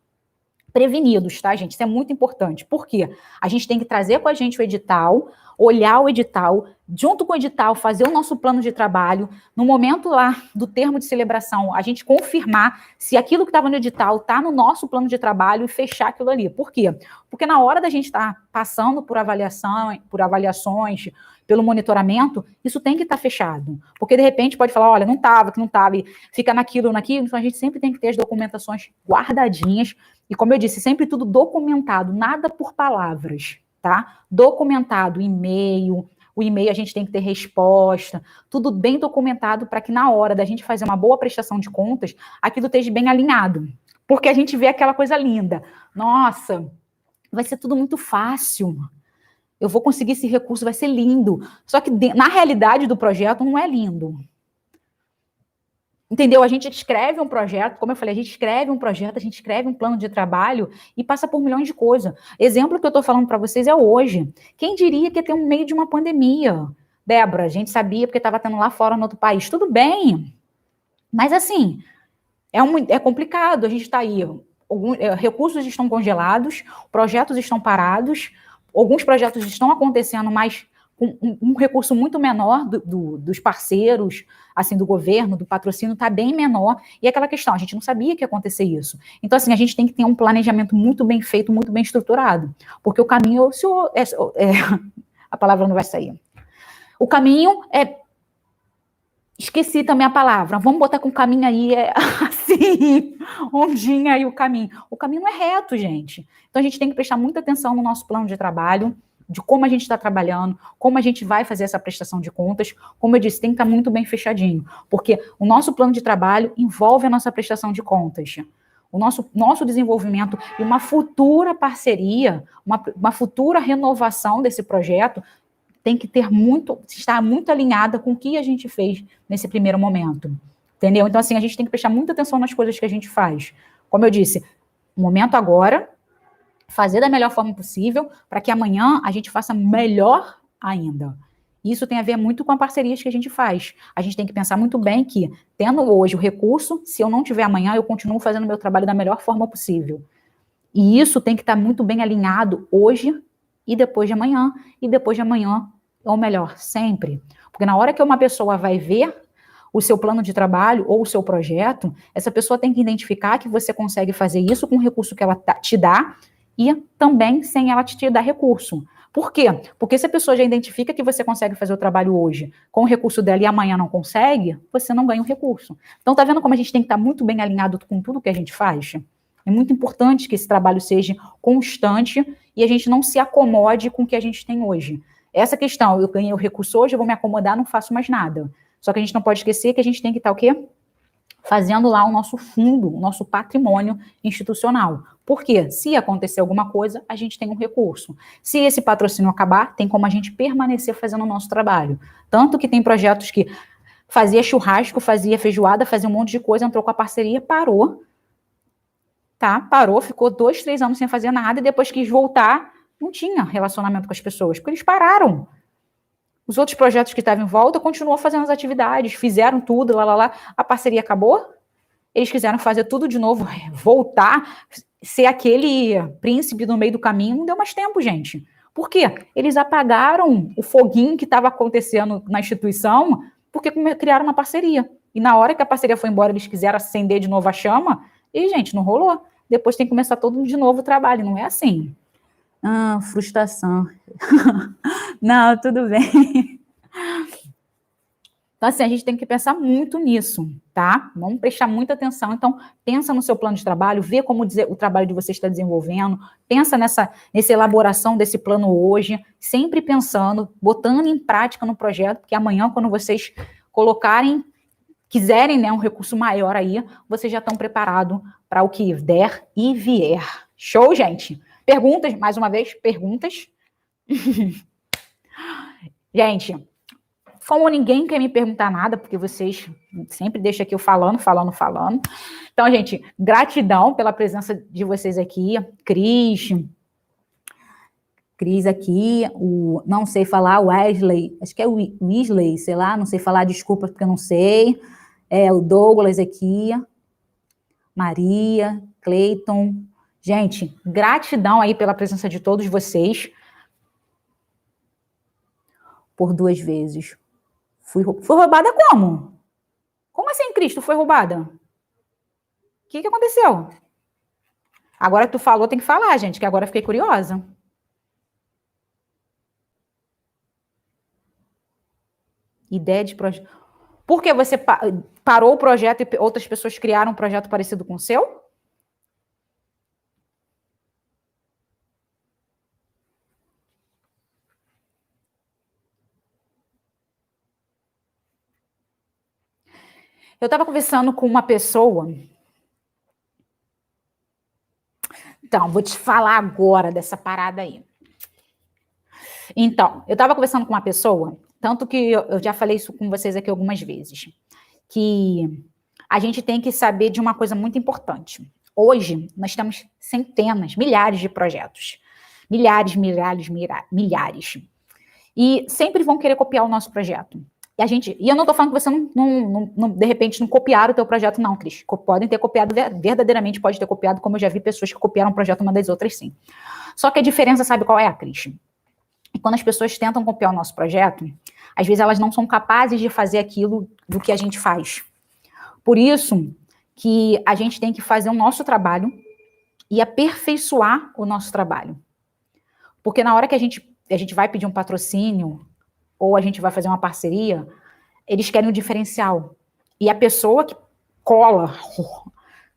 prevenidos, tá, gente? Isso é muito importante. Por quê? A gente tem que trazer com a gente o edital, olhar o edital, junto com o edital, fazer o nosso plano de trabalho, no momento lá do termo de celebração, a gente confirmar se aquilo que estava no edital está no nosso plano de trabalho e fechar aquilo ali. Por quê? Porque na hora da gente estar passando por avaliações, pelo monitoramento, isso tem que estar fechado. Porque, de repente, pode falar, olha, não estava, e fica naquilo. Então a gente sempre tem que ter as documentações guardadinhas, e como eu disse, sempre tudo documentado, nada por palavras, tá? Documentado, e-mail, o e-mail a gente tem que ter resposta, tudo bem documentado para que na hora da gente fazer uma boa prestação de contas, aquilo esteja bem alinhado. Porque a gente vê aquela coisa linda. Nossa, vai ser tudo muito fácil. Eu vou conseguir esse recurso, vai ser lindo. Só que na realidade do projeto não é lindo. Entendeu? A gente escreve um projeto, como eu falei, a gente escreve um plano de trabalho e passa por milhões de coisas. Exemplo que eu estou falando para vocês é hoje. Quem diria que ia ter um meio de uma pandemia? Débora, a gente sabia porque estava tendo lá fora no outro país. Tudo bem. Mas assim, é complicado. A gente está aí. Recursos estão congelados, projetos estão parados, alguns projetos estão acontecendo, mas com um recurso muito menor dos parceiros, assim, do governo, do patrocínio, está bem menor, e aquela questão, a gente não sabia que ia acontecer isso. Então, assim, a gente tem que ter um planejamento muito bem feito, muito bem estruturado, porque o caminho, a palavra não vai sair. O caminho esqueci também a palavra, vamos botar com o caminho aí, assim, ondinha aí o caminho. O caminho não é reto, gente. Então, a gente tem que prestar muita atenção no nosso plano de trabalho, de como a gente está trabalhando, como a gente vai fazer essa prestação de contas. Como eu disse, tem que estar muito bem fechadinho, porque o nosso plano de trabalho envolve a nossa prestação de contas, o nosso desenvolvimento e uma futura parceria, uma futura renovação desse projeto tem que estar muito alinhada com o que a gente fez nesse primeiro momento, entendeu? Então, assim, a gente tem que prestar muita atenção nas coisas que a gente faz. Como eu disse, o momento agora, fazer da melhor forma possível, para que amanhã a gente faça melhor ainda. Isso tem a ver muito com as parcerias que a gente faz. A gente tem que pensar muito bem que, tendo hoje o recurso, se eu não tiver amanhã, eu continuo fazendo o meu trabalho da melhor forma possível. E isso tem que estar muito bem alinhado hoje e depois de amanhã, ou melhor, sempre. Porque na hora que uma pessoa vai ver o seu plano de trabalho ou o seu projeto, essa pessoa tem que identificar que você consegue fazer isso com o recurso que ela te dá, e também sem ela te dar recurso. Por quê? Porque se a pessoa já identifica que você consegue fazer o trabalho hoje com o recurso dela e amanhã não consegue, você não ganha o recurso. Então, tá vendo como a gente tem que estar muito bem alinhado com tudo que a gente faz? É muito importante que esse trabalho seja constante e a gente não se acomode com o que a gente tem hoje. Essa questão, eu ganhei o recurso hoje, eu vou me acomodar, não faço mais nada. Só que a gente não pode esquecer que a gente tem que estar o quê? Fazendo lá o nosso fundo, o nosso patrimônio institucional. Por quê? Se acontecer alguma coisa, a gente tem um recurso. Se esse patrocínio acabar, tem como a gente permanecer fazendo o nosso trabalho. Tanto que tem projetos que fazia churrasco, fazia feijoada, fazia um monte de coisa, entrou com a parceria, parou. Tá? Parou, ficou 2, 3 anos sem fazer nada e depois quis voltar, não tinha relacionamento com as pessoas, porque eles pararam. Os outros projetos que estavam em volta continuam fazendo as atividades, fizeram tudo, a parceria acabou, eles quiseram fazer tudo de novo, voltar, ser aquele príncipe no meio do caminho, não deu mais tempo, gente. Por quê? Eles apagaram o foguinho que estava acontecendo na instituição, porque criaram uma parceria. E na hora que a parceria foi embora, eles quiseram acender de novo a chama, e, gente, não rolou. Depois tem que começar todo de novo o trabalho, não é assim. Frustração. Não, tudo bem. Então, assim, a gente tem que pensar muito nisso, tá? Vamos prestar muita atenção. Então, pensa no seu plano de trabalho, vê como o trabalho de você está desenvolvendo, pensa nessa elaboração desse plano hoje, sempre pensando, botando em prática no projeto, porque amanhã, quando vocês quiserem, né, um recurso maior aí, vocês já estão preparados para o que der e vier. Show, gente? Perguntas, mais uma vez, perguntas? Gente, Como ninguém quer me perguntar nada, porque vocês sempre deixam aqui eu falando. Então, gente, gratidão pela presença de vocês aqui. Cris aqui, o não sei falar, Wesley, acho que é o Wesley, sei lá, não sei falar, desculpa porque eu não sei. O Douglas aqui, Maria, Cleiton. Gente, gratidão aí pela presença de todos vocês. Por 2 vezes. Fui roubada como? Como assim, Cristo, foi roubada? O que aconteceu? Agora que tu falou, tem que falar, gente, que agora eu fiquei curiosa. Ideia de projeto. Por que você parou o projeto e outras pessoas criaram um projeto parecido com o seu? Eu estava conversando com uma pessoa. Então, vou te falar agora dessa parada aí. Então, eu estava conversando com uma pessoa, tanto que eu já falei isso com vocês aqui algumas vezes, que a gente tem que saber de uma coisa muito importante. Hoje, nós temos centenas, milhares de projetos. Milhares. E sempre vão querer copiar o nosso projeto. E eu não estou falando que você não, de repente, não copiaram o teu projeto, não, Cris. Podem ter copiado, verdadeiramente pode ter copiado, como eu já vi pessoas que copiaram o projeto uma das outras, sim. Só que a diferença, sabe qual é, Cris? E quando as pessoas tentam copiar o nosso projeto, às vezes elas não são capazes de fazer aquilo do que a gente faz. Por isso que a gente tem que fazer o nosso trabalho e aperfeiçoar o nosso trabalho. Porque na hora que a gente vai pedir um patrocínio ou a gente vai fazer uma parceria, eles querem um diferencial. E a pessoa que cola,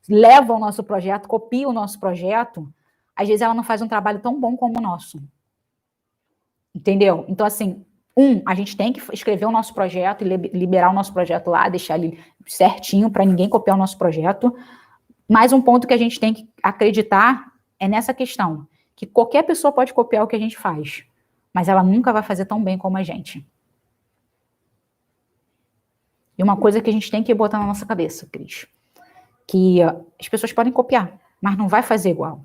leva o nosso projeto, copia o nosso projeto, às vezes ela não faz um trabalho tão bom como o nosso. Entendeu? Então, assim, a gente tem que escrever o nosso projeto e liberar o nosso projeto lá, deixar ele certinho para ninguém copiar o nosso projeto. Mas um ponto que a gente tem que acreditar é nessa questão, que qualquer pessoa pode copiar o que a gente faz, mas ela nunca vai fazer tão bem como a gente. E uma coisa que a gente tem que botar na nossa cabeça, Cris, que as pessoas podem copiar, mas não vai fazer igual.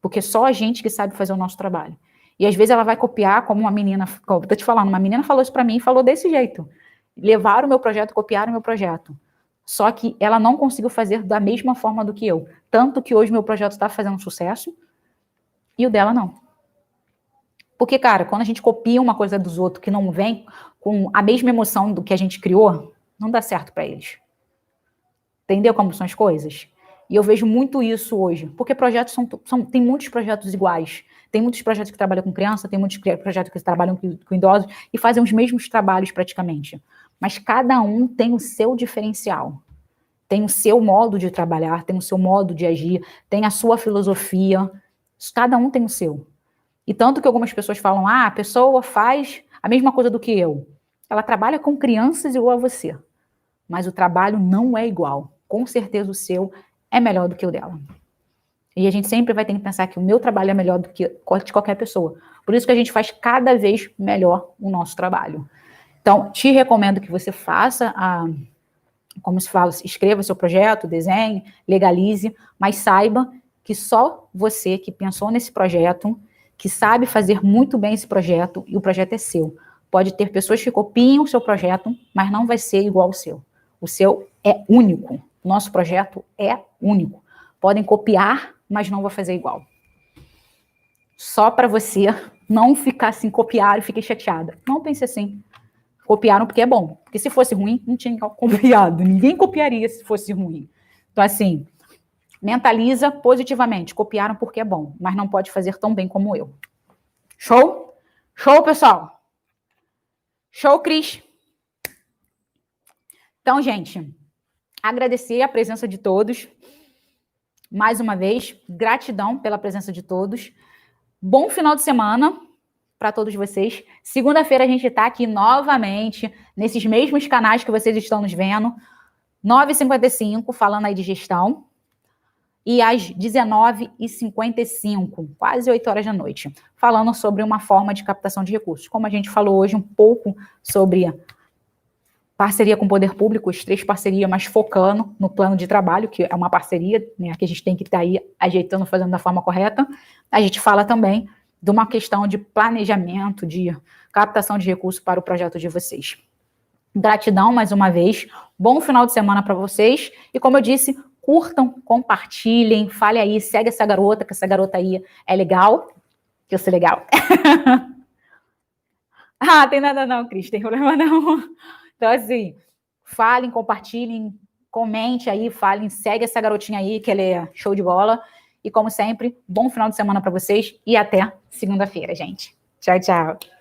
Porque só a gente que sabe fazer o nosso trabalho. E às vezes ela vai copiar como uma menina, tô te falando, uma menina falou isso para mim e falou desse jeito. Levaram o meu projeto, copiaram o meu projeto. Só que ela não conseguiu fazer da mesma forma do que eu. Tanto que hoje meu projeto está fazendo sucesso e o dela não. Porque, cara, quando a gente copia uma coisa dos outros que não vem com a mesma emoção do que a gente criou, não dá certo para eles. Entendeu como são as coisas? E eu vejo muito isso hoje. Porque projetos tem muitos projetos iguais. Tem muitos projetos que trabalham com criança, tem muitos projetos que trabalham com idosos e fazem os mesmos trabalhos praticamente. Mas cada um tem o seu diferencial. Tem o seu modo de trabalhar, tem o seu modo de agir, tem a sua filosofia. Cada um tem o seu. E tanto que algumas pessoas falam, a pessoa faz a mesma coisa do que eu. Ela trabalha com crianças igual a você. Mas o trabalho não é igual. Com certeza o seu é melhor do que o dela. E a gente sempre vai ter que pensar que o meu trabalho é melhor do que de qualquer pessoa. Por isso que a gente faz cada vez melhor o nosso trabalho. Então, te recomendo que você faça como se fala, escreva seu projeto, desenhe, legalize, mas saiba que só você que pensou nesse projeto, que sabe fazer muito bem esse projeto, e o projeto é seu. Pode ter pessoas que copiem o seu projeto, mas não vai ser igual ao seu. O seu é único. O nosso projeto é único. Podem copiar, mas não vou fazer igual. Só para você não ficar assim, copiar e fiquei chateada. Não pense assim. Copiaram porque é bom. Porque se fosse ruim, não tinha copiado. Ninguém copiaria se fosse ruim. Então, assim, mentaliza positivamente. Copiaram porque é bom, mas não pode fazer tão bem como eu. Show? Show, pessoal? Show, Cris? Então, gente, agradecer a presença de todos. Mais uma vez, gratidão pela presença de todos. Bom final de semana para todos vocês. Segunda-feira a gente está aqui novamente, nesses mesmos canais que vocês estão nos vendo, 9h55, falando aí de gestão, e às 19h55, quase 8 horas da noite, falando sobre uma forma de captação de recursos. Como a gente falou hoje um pouco sobre Parceria com o poder público, as 3 parcerias, mas focando no plano de trabalho, que é uma parceria, né, que a gente tem que estar aí ajeitando, fazendo da forma correta. A gente fala também de uma questão de planejamento, de captação de recursos para o projeto de vocês. Gratidão mais uma vez, bom final de semana para vocês, e como eu disse, curtam, compartilhem, fale aí, segue essa garota, que essa garota aí é legal, que eu sou legal. Ah, tem nada não, Cris, tem problema não. Então, assim, falem, compartilhem, comente aí, falem, segue essa garotinha aí, que ela é show de bola. E como sempre, bom final de semana para vocês e até segunda-feira, gente. Tchau, tchau.